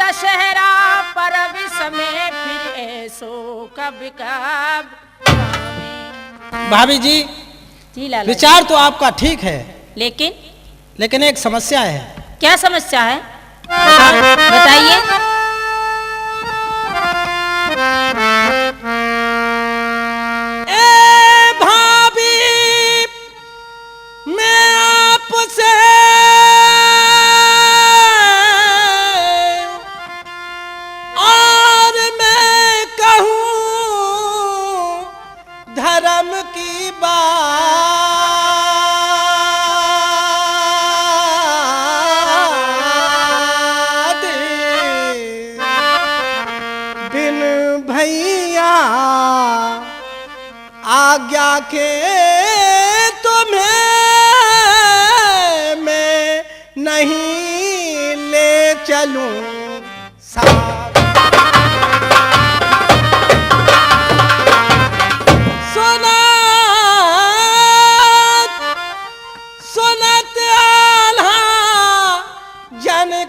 दशहरा पर्व समय फिर ऐसो कब कब। भाभी जी जी लाला विचार तो आपका ठीक है, लेकिन एक समस्या है। क्या समस्या है? बताइए। ए भाभी मैं आपसे धर्म की बात बिन भैया आज्ञा के तुम्हें मैं नहीं ले चलूं साथ।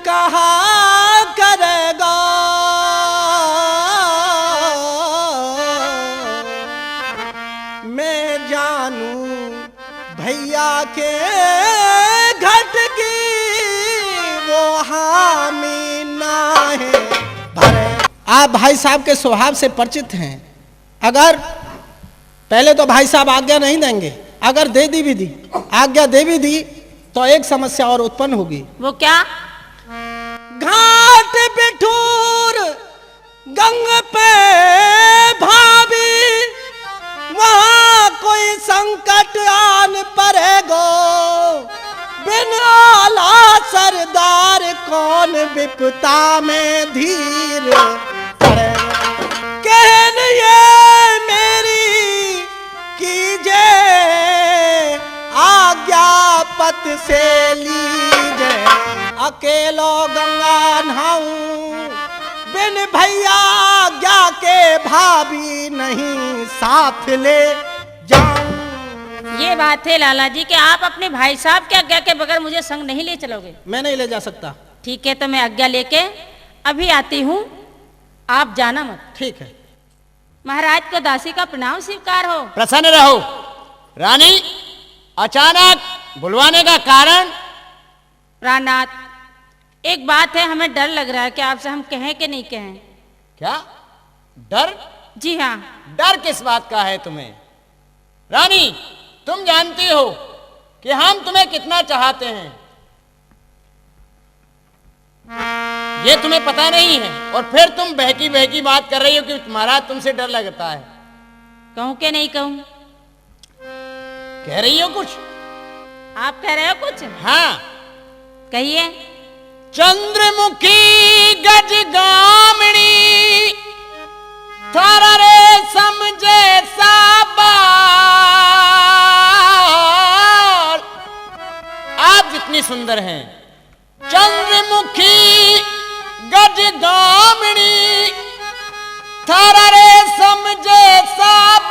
कहा करेगा मैं जानू भैया के घट की वो हामी ना है भरे। आप भाई साहब के स्वभाव से परिचित हैं। अगर पहले तो भाई साहब आज्ञा नहीं देंगे, अगर दे दी भी दी आज्ञा दे भी दी तो एक समस्या और उत्पन्न होगी। वो क्या? घाट बिठूर गंग पे भाभी अरे कहन ये मेरी कीजे आज्ञा पत से लीजे अकेलो गंगा नहाऊं बिन भैया आज्ञा के भाभी नहीं साथ ले जाऊं। ये बात है लाला जी कि आप अपने भाई साहब के आज्ञा के बगैर मुझे संग नहीं ले चलोगे। मैं नहीं ले जा सकता। ठीक है, तो मैं आज्ञा लेके अभी आती हूँ, आप जाना मत। ठीक है। महाराज को दासी का प्रणाम स्वीकार हो। प्रसन्न रहो। रानी, अचानक बुलवाने का कारण? प्राणनाथ, एक बात है, हमें डर लग रहा है कि आपसे हम कहें कि नहीं कहें। क्या डर? जी हाँ। डर किस बात का है तुम्हें? रानी, तुम जानती हो कि हम तुम्हें कितना चाहते हैं, ये तुम्हें पता नहीं है, और फिर तुम बहकी बहकी बात कर रही हो कि महाराज तुमसे डर लगता है। कहूं कि नहीं कहूं? कह रही हो कुछ? आप कह रहे हो कुछ? हाँ, कहिए। चंद्रमुखी गजगामिनी थारा रे समझे साबाल। आप जितनी सुंदर हैं, चंद्रमुखी गजगामिनी थारा रे समझे साबाल।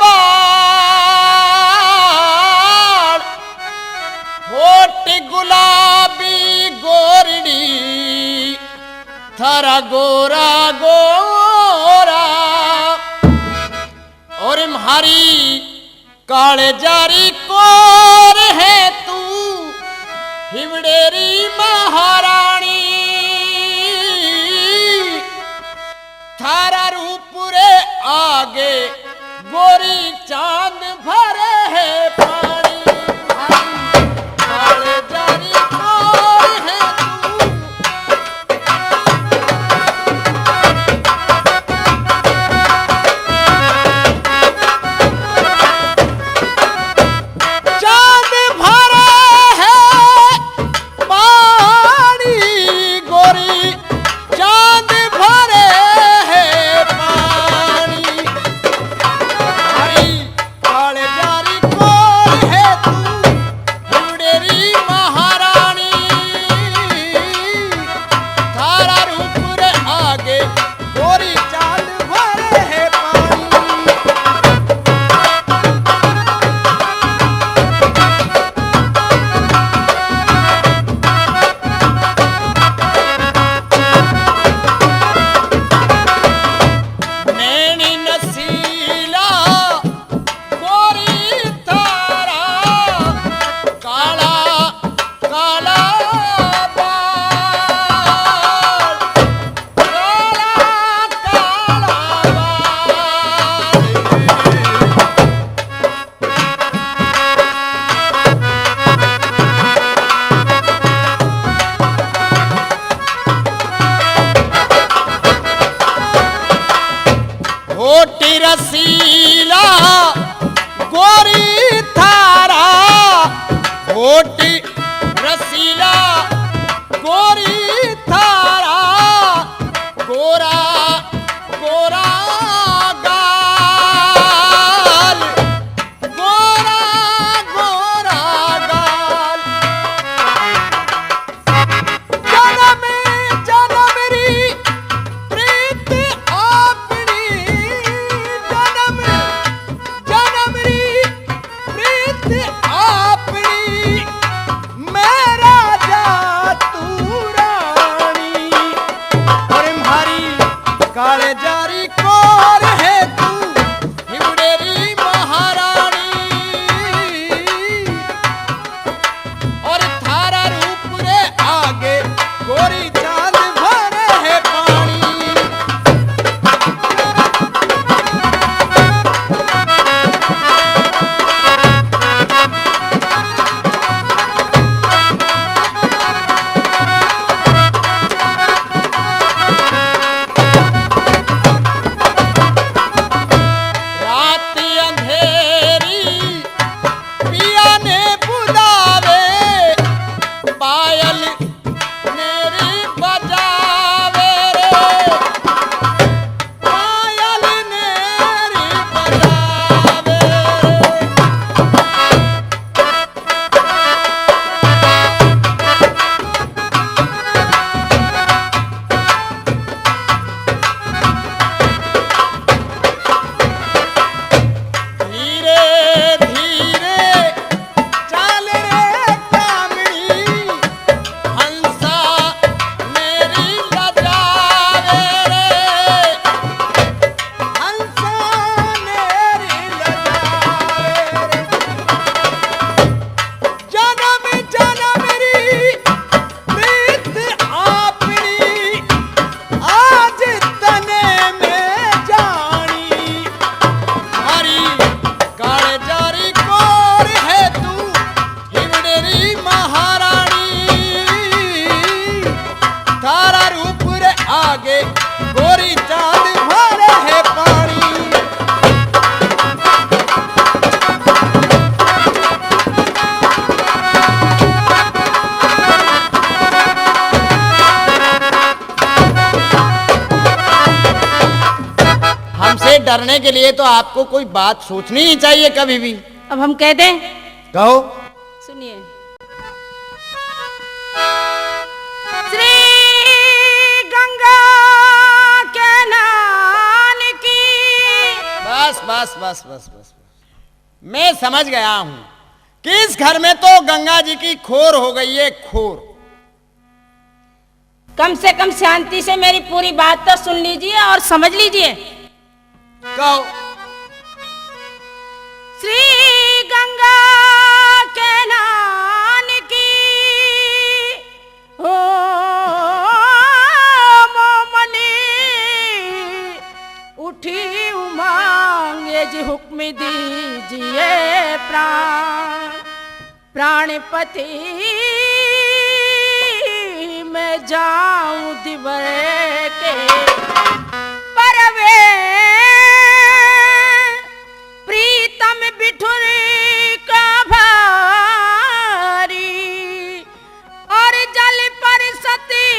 होठ गुलाबी गोरड़ी थारा गोरा गोरा, और म्हारी काले जारी कोर है तू हिवड़ेरी महारानी। थारा रूप रे आगे गोरी चांद भरे है पानी। काले जारी कोर है तू। चांद भरा है पानी गोरी, चांद भरे है पानी। भाई काले जारी कोर है तू हिवड़ेरी महारानी। थारा रूप रे आगे गोरी चांद भरे है पानी। नैनी नसीला गोरी थारा काला काला बाल। काला काला बाल। होटी रसीला गोरी थारा, होटी रसीला गोरी थारा गोरा गोरा गाल। गोरा गोरा गाल। जनम जनम री प्रीत आपनी। जनम जनम री प्रीत आपनी। मेरा जा तू रानी, और म्हारी काले जारी कोर है तू हिवड़ेरी महारानी। और थारा रूप रे आगे गोरी चांद भरे है पानी। डरने के लिए तो आपको कोई बात सोचनी ही चाहिए कभी भी। अब हम कह दें? कहो। सुनिए। श्री गंगा के नान की। बस बस बस बस बस, मैं समझ गया हूं कि इस घर में तो गंगा जी की खोर हो गई है, खोर। कम से कम शांति से मेरी पूरी बात तो सुन लीजिए और समझ लीजिए। कहो। श्री गंगा के नान की ओ मोमनी उठी उमांगे जी हुक्म दीजिए प्राणपति मैं जाऊं दिवर के परवे प्रीतम बिठुर का भारी और जल पर सती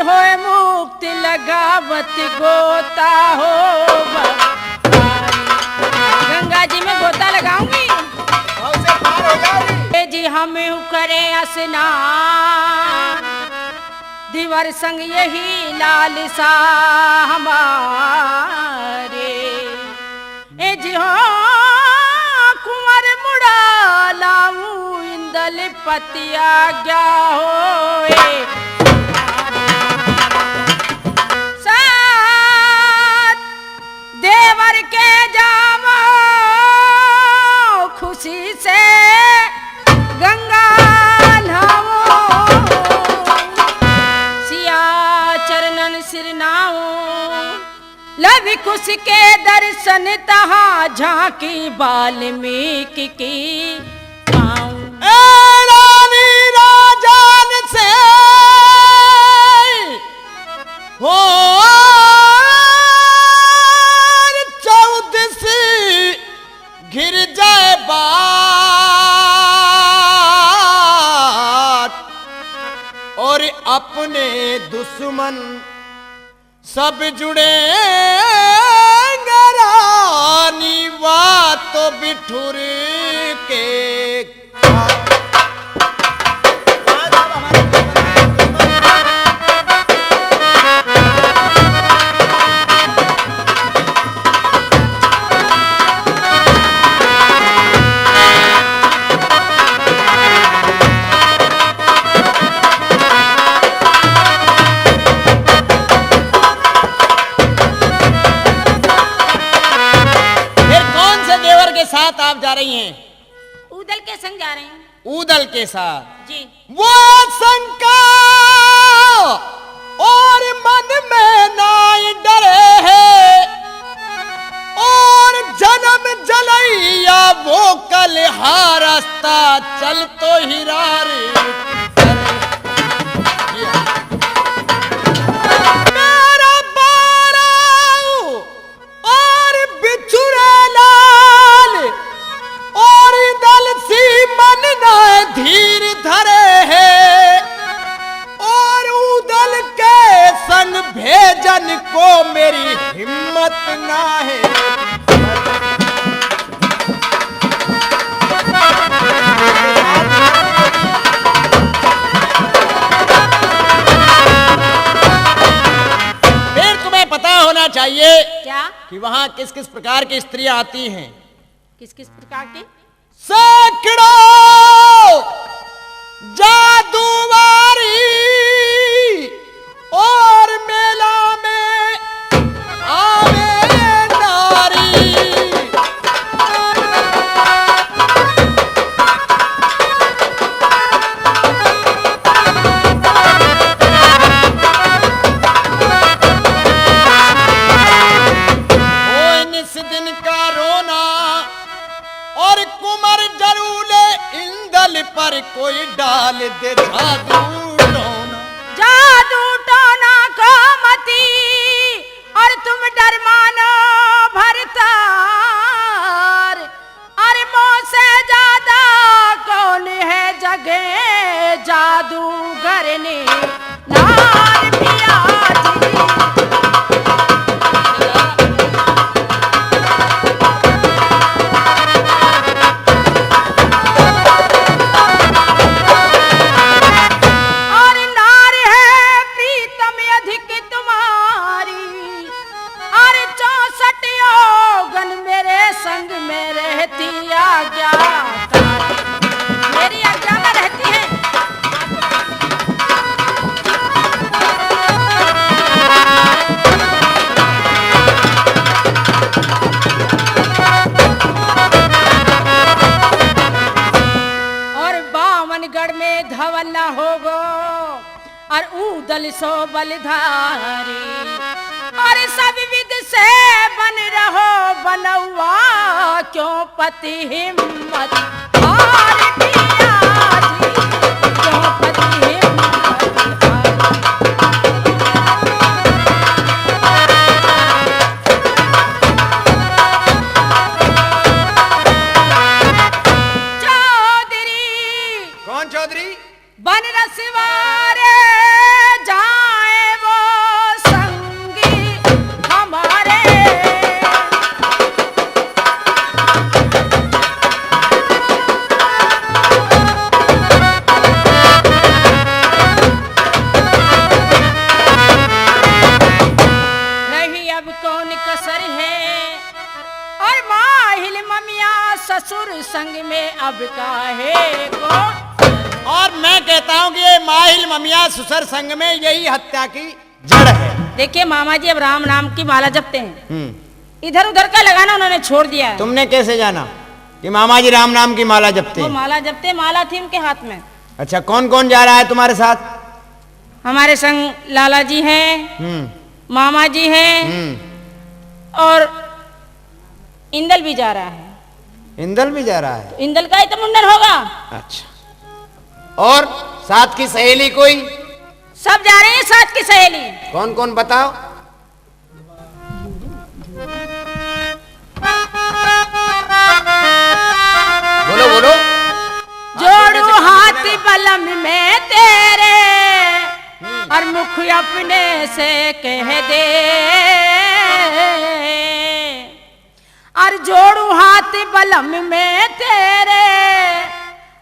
होए मुक्ति लगावत गोता हो गंगा जी में गोता लगाऊंगी जी हम करे स्नान दिवर संग यही लालसा हमारे ए जी हो कुंवर मुड़ा लाऊं इंदल पतिया क्या होए साथ देवर के जावो खुशी से गंगा नहाओ सिया चरणन सिरनाओ लवि कुश के दर्शन तहाँ झांकी वाल्मीकि की पाऊं रानी राजान से हो चौदसी घिर जाए और अपने दुश्मन सब जुड़े रानी बात तो बिठुर के साथ आप जा रही हैं? उदल के संग जा रहे हैं। उदल के साथ जी। वो शंका और मन में नाई डरे है और जन्म जलैया वो कल हारस्ता चल तो हिरारे मेरा बाराऊ और बिछुरे और दल सी मन न धीर धरे है और उदल के संग भेजन को मेरी हिम्मत ना है फिर तुम्हें पता होना चाहिए क्या कि वहां किस किस प्रकार की स्त्रियां आती हैं। किस किस प्रकार की? सैकड़ों जादूवारी और मेला में आवे नारी इस दिन का रोना और कुमर जरूले इंदल पर कोई डाल दे जादू टोना जादू टोना को मती और तुम डर मानो भरतार अरे मोह से ज्यादा कौन है जगे जादूगर ने नार पिया जी बल सो बलधारी, और सब विद से बन रहो बनौआ, क्यों पति हिम्मत हार पिया जी, क्यों पति हिम्मत हार। चौधरी कौन चौधरी? बन रसवारे जाए वो संगी हमारे, नहीं अब कौन कसर है, और माहिल ममिया ससुर संग में अब काहे को। और मैं कहता हूँ कि ये माहिल ममिया ससुर संग में यही हत्या की जड़ है। देखिए मामा जी अब राम नाम की माला जपते हैं, इधर उधर का लगाना उन्होंने छोड़ दिया है। तुमने कैसे जाना कि मामा जी राम नाम की माला जपते वो हैं? माला जपते, माला थी उनके हाथ में। अच्छा, कौन कौन जा रहा है तुम्हारे साथ? हमारे संग लाला जी हैं, मामा जी हैं, और इंदल भी जा रहा है। इंदल भी जा रहा है? इंदल का ही तो मुंडन होगा। अच्छा, और साथ की सहेली कोई? सब जा रहे हैं साथ की सहेली। कौन कौन बताओ? बोलो बोलो। जोड़ू हाथ बलम में तेरे, और मुख अपने से कह दे, और जोड़ू हाथ बलम में तेरे,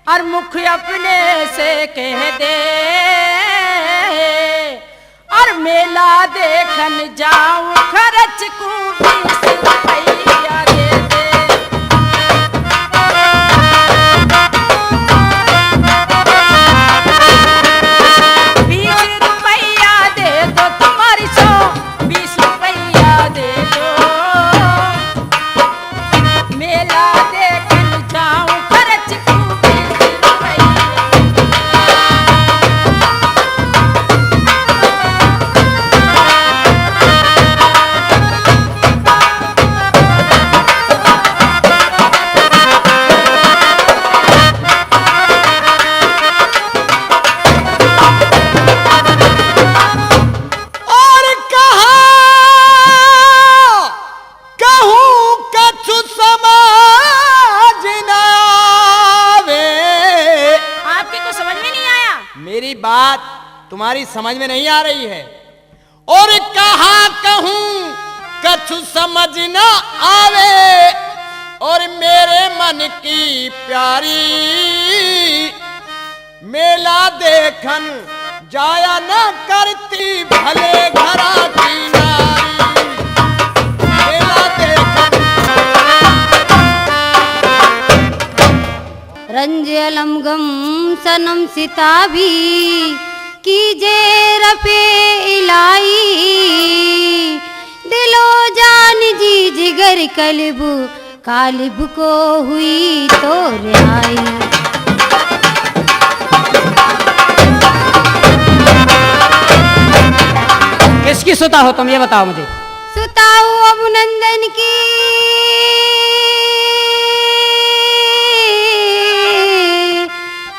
और मुख अपने से कह दे, और मेला देखन जाऊं खर्च को 20 रुपया दे दे। 20 रुपया दे दो तुम्हारी 100, 20 रुपया दे दो, मेला देखन जाऊं खर्च को 20 रुपया। और कहा कहूँ कछु समाज न आवे। आपकी तो समझ में नहीं आया। मेरी बात तुम्हारी समझ में नहीं आ रही है। और कहा कहूँ कछु समझ न आवे, और मेरे मन की प्यारी, मेला देखन जाया न करती भले घरा की नारी। मेला देखन रंज अलम गम सनम सिता भी कीजे रफे इलाई, दिलो जान जी जिगर कल्ब कालिब को हुई तो रिहाई। किसकी सुता हो तुम ये बताओ मुझे। सुताऊ अभिनंदन की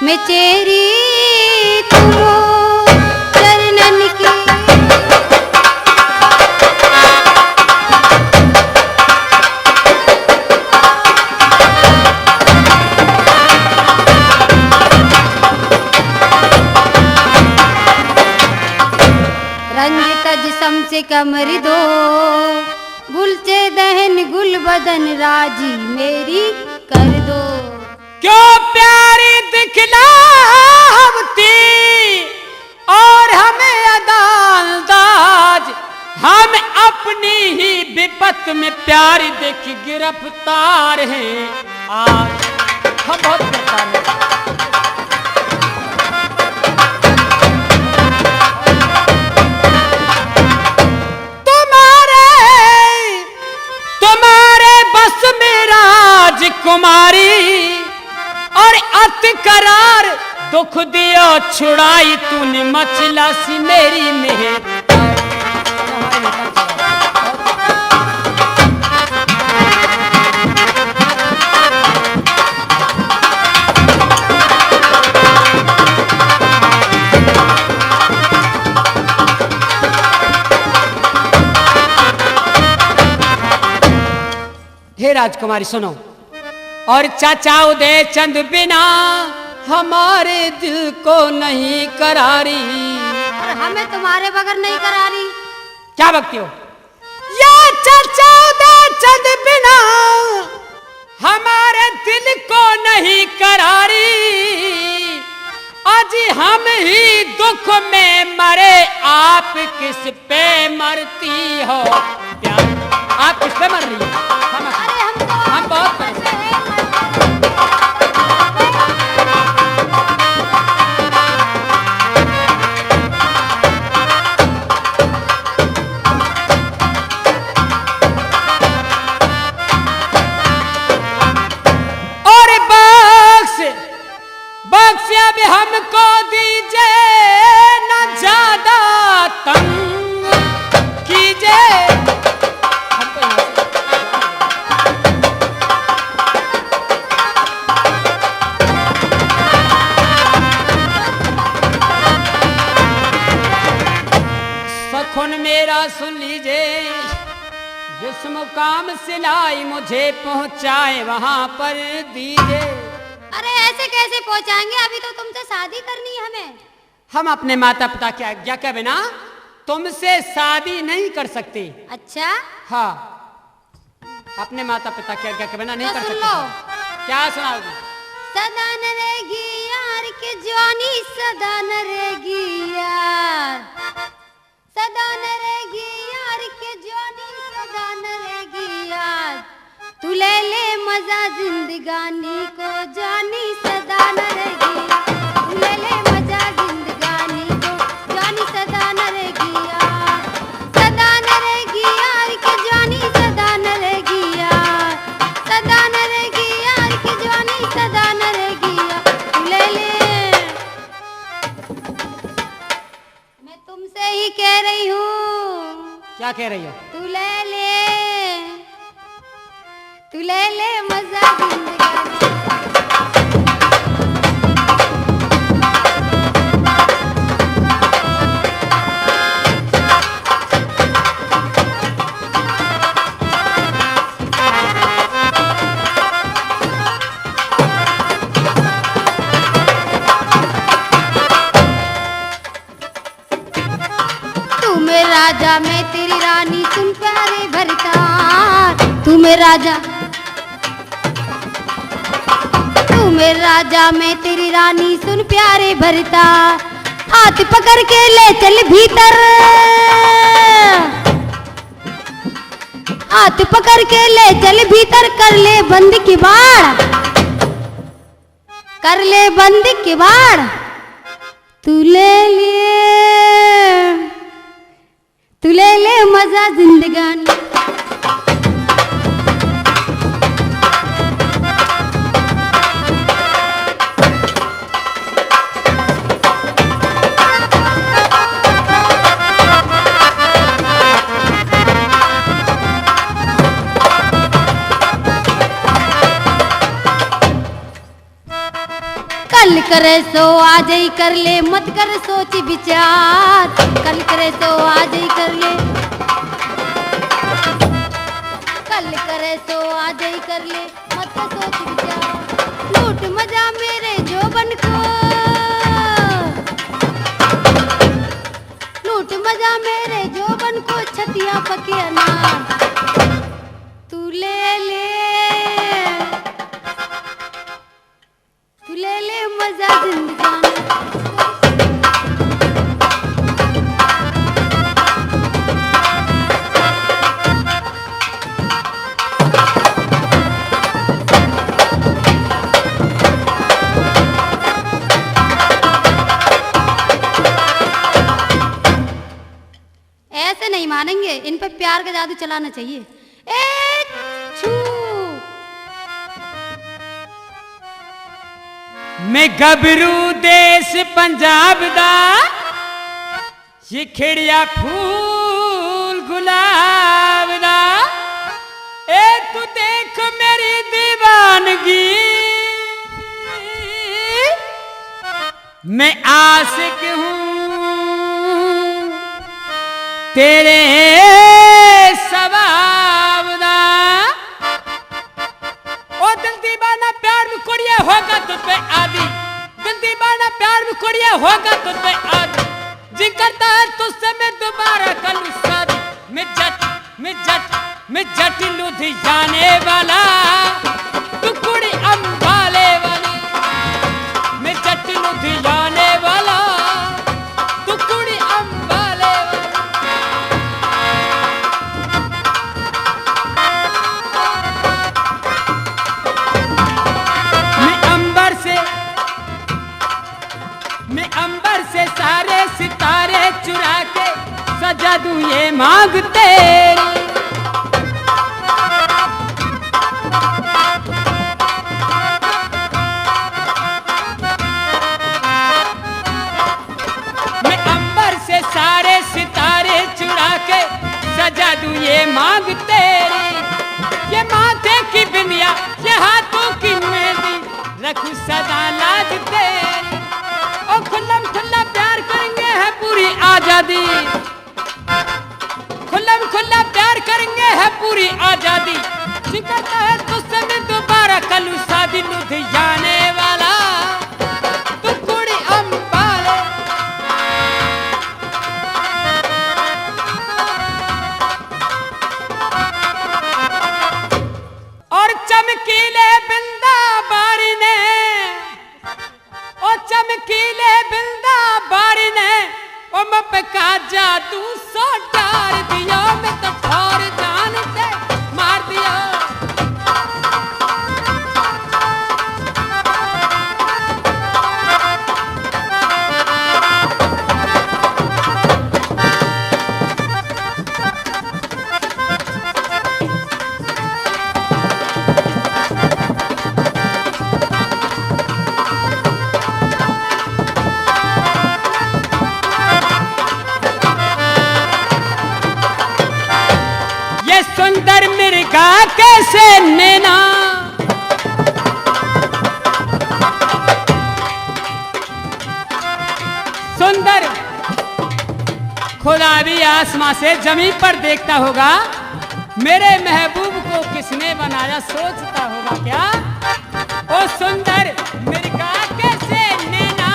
मैं चेरी तुम चरणन की। रंजित जिसम से कमर दो, गुलचे दहन गुल बदन राजी मेरी कर दो। क्यों प्यारी दिखलावती और हमें अदालदाज, हम अपनी ही विपत में प्यारी देख गिरफ्तार हैं। आज हम बहुत गिरफ्तार हैं। तुम्हारे बस में राजकुमारी और अत करार दुख दियो छुड़ाई तूने मचला सी मेरी मेहर। हे राजकुमारी सुनो, और चाचा उदय चंद बिना हमारे दिल को नहीं करारी। और हमें तुम्हारे बगैर नहीं करारी। क्या बकती हो? ये चाचा उदय चंद बिना हमारे दिल को नहीं करारी। आज हम ही दुख में मरे, आप किस पे मरती हो प्यार? आप किस पे मर रही हो? अरे हम बहुत और बख्श अब हमको दीजिए, न ज्यादा तंग कीजिए। सखुन मेरा सुन लीजिए, जिस मुकाम से लाई मुझे पहुंचाए वहां पर दीजिए। अरे ऐसे कैसे पहुंचाएंगे? अभी तो तुमसे शादी करनी है हमें। हम अपने माता पिता की आज्ञा के बिना तुमसे शादी नहीं कर सकते। अच्छा, हाँ, अपने माता पिता की आज्ञा के बिना नहीं तो कर सुन सकते। लो। क्या सुनाओगी? सदा न रहेगी यार के जवानी, सदा न रहेगी यार, सदा न रहेगी यार के जवानी, सदा न रहेगी यार। तू ले ले मजा जिंदगानी को जानी, सदा न रहेगी यार। तू ले ले मजा जिंदगानी को जानी, सदा न रहेगी यार। सदा न रहेगी यार के जवानी, सदा न रहेगी यार, सदा न रहेगी यार के जवानी, सदा न रहेगी यार। तू ले ले, मैं तुमसे ही कह रही हूँ। क्या कह रही हो? तू ले ले, तू ले ले मजा जिंदगानी। तू मेरा राजा मैं तेरी रानी, सुन प्यारे भरतार। तू मेरा राजा, तू मेरा राजा मैं तेरी रानी, सुन प्यारे भरता। हाथ पकड़ के ले चल भीतर, हाथ पकड़ के ले चल भीतर, कर ले बंद किवाड़, कर ले बंद किवाड़। तू ले लिए, तू ले ले मजा जिंदगानी। कल करे सो आज ही कर ले, मत कर सोच विचार। कल करे सो आज ही कर ले, कल करे सो आज ही कर ले, मत कर सोच विचार। लूट मजा मेरे जोबन को, लूट मजा मेरे जोबन को, छतिया पके अनार। तू ले ले, तू ले ले मजा जिंदगानी। ऐसे नहीं मानेंगे, इन पे प्यार का जादू चलाना चाहिए। छू मैं गबरू देश पंजाब दा ये खिड़िया फूल गुलाब दा ए तू देख मेरी दीवानगी मैं आशिक हूँ तेरे सवाब दा ओ दिल दीवाना प्यार में कुड़िया होगा तुझ पे आदि दिल दीवाना प्यार में कुड़िया होगा तुझ पे आदि जी करता है तुझसे मैं दोबारा करूं शादी मैं जट लुधियाने वाला तू कुड़ी अंबाले वाली मैं जट लुधियाने वाला तू कुड़ी अंबाले वाली मैं अंबर से सारे सितारे चुरा के सजा दूं ये मांग तेरी मैं अंबर से सारे सितारे चुरा के सजा दूं ये मांग तेरी ये माथे की बिंदिया ये हाथों की मेहंदी रखूं सदा लाज तेरी और खुल्लम खुल्ला प्यार करेंगे है पूरी आजादी खुल्लम खुल्ला प्यार करेंगे है पूरी आजादी सिकता है तुझसे मैं दोबारा कलू शादी लुधियाने वाला तू कुड़ी अंबाले और चमकीले बिंदा बारी ने ओ चमकीले बिंदा बारी ने ओ मपका जादू सो डार दिया मैं तो ठोर जान से मार दिया सुंदर मिर्गा कैसे नैना सुंदर खुदा भी आसमां से जमीन पर देखता होगा मेरे महबूब को किसने बनाया सोचता होगा क्या ओ सुंदर मिर्गा कैसे नैना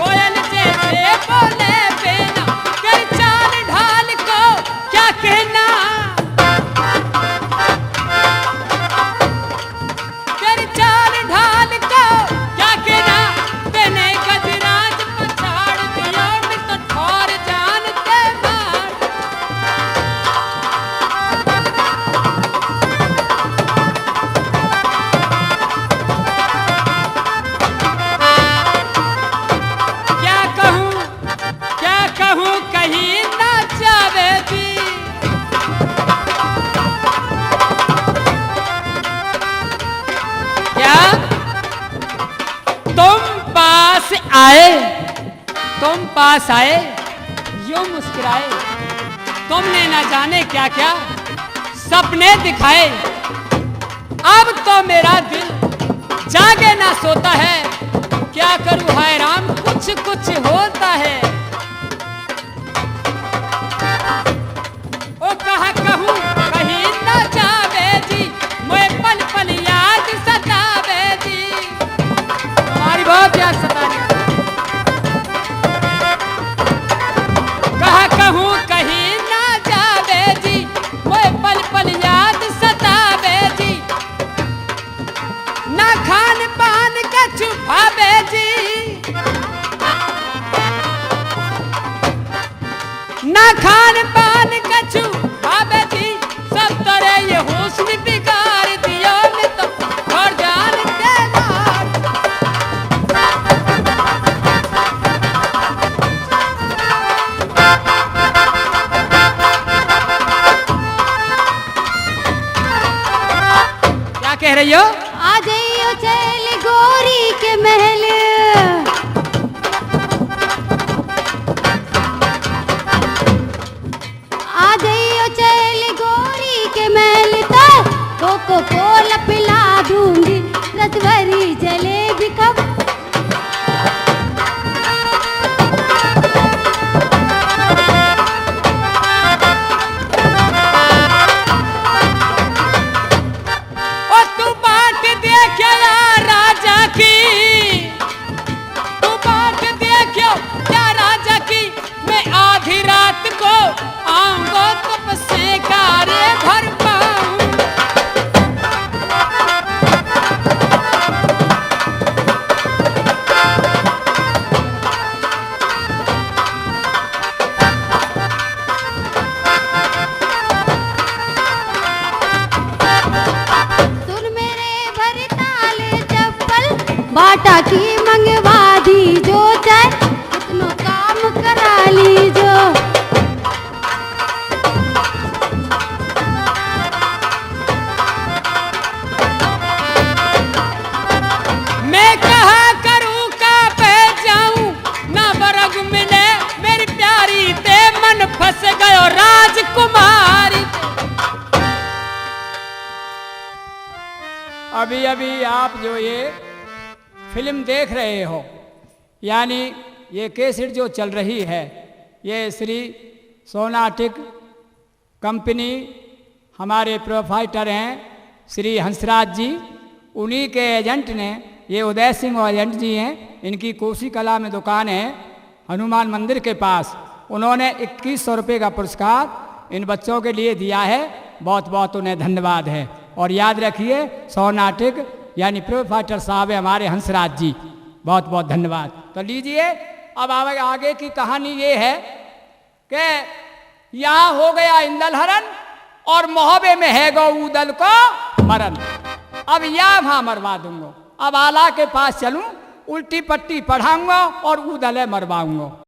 कोयल जैसे बोले बेना तेरी चाल ढाल को क्या कहना तुम पास आए यूं मुस्कुराए तुमने न जाने क्या क्या सपने दिखाए अब तो मेरा दिल जागे ना सोता है क्या करूं हाय राम कुछ कुछ होता है ओ कहा कहूं कहीं ना जावे जी मैं पल पल याद सतावे जी हमारी बहुत याद सताने कहूँ कहीं ना जावे जी वो पल पल याद सतावे जी ना खान पान का छुपावे जी ना खान पान का छुपावे जी सब तरह ये हुस्न बिगाड़ दिया मैं तो और जान देना कह रही हो आ जाइयो चल गोरी के महल आ जाइयो चल गोरी के महल तो कोको कोला पिला दूंगी रसभरी जलेबी कब और तू बाट देखियो यार राजा की, तू बाट देखियो यार राजा की, मैं आधी रात को आऊंगा तब से कारे भर पाऊं। सुन मेरे भरताल चप्पल बाटा की मंगवा दी जो चाहे कितनो काम करा ली जो मैं कहा करूं का पे जाऊं ना बरग मिले मेरी प्यारी ते मन फंस गयो राजकुमारी। अभी अभी आप जो ये फिल्म देख रहे हो यानी ये कैसेट जो चल रही है ये श्री सोनाटिक कंपनी हमारे प्रोफाइटर हैं श्री हंसराज जी, उन्हीं के एजेंट ने, ये उदय सिंह एजेंट जी हैं, इनकी कोसी कला में दुकान है हनुमान मंदिर के पास। उन्होंने 2100 रुपये का पुरस्कार इन बच्चों के लिए दिया है, बहुत बहुत उन्हें धन्यवाद है। और याद रखिए सोनाटिक यानी प्रोफाइटर साहब है हमारे हंसराज जी, बहुत बहुत धन्यवाद। तो लीजिए अब आगे की कहानी ये है कि यहाँ हो गया इंदल हरण और मोहबे में है गौ उदल को मरण। अब या वहां मरवा दूंगा, अब आला के पास चलूं, उल्टी पट्टी पढ़ाऊंगा और उदले मरवाऊंगा।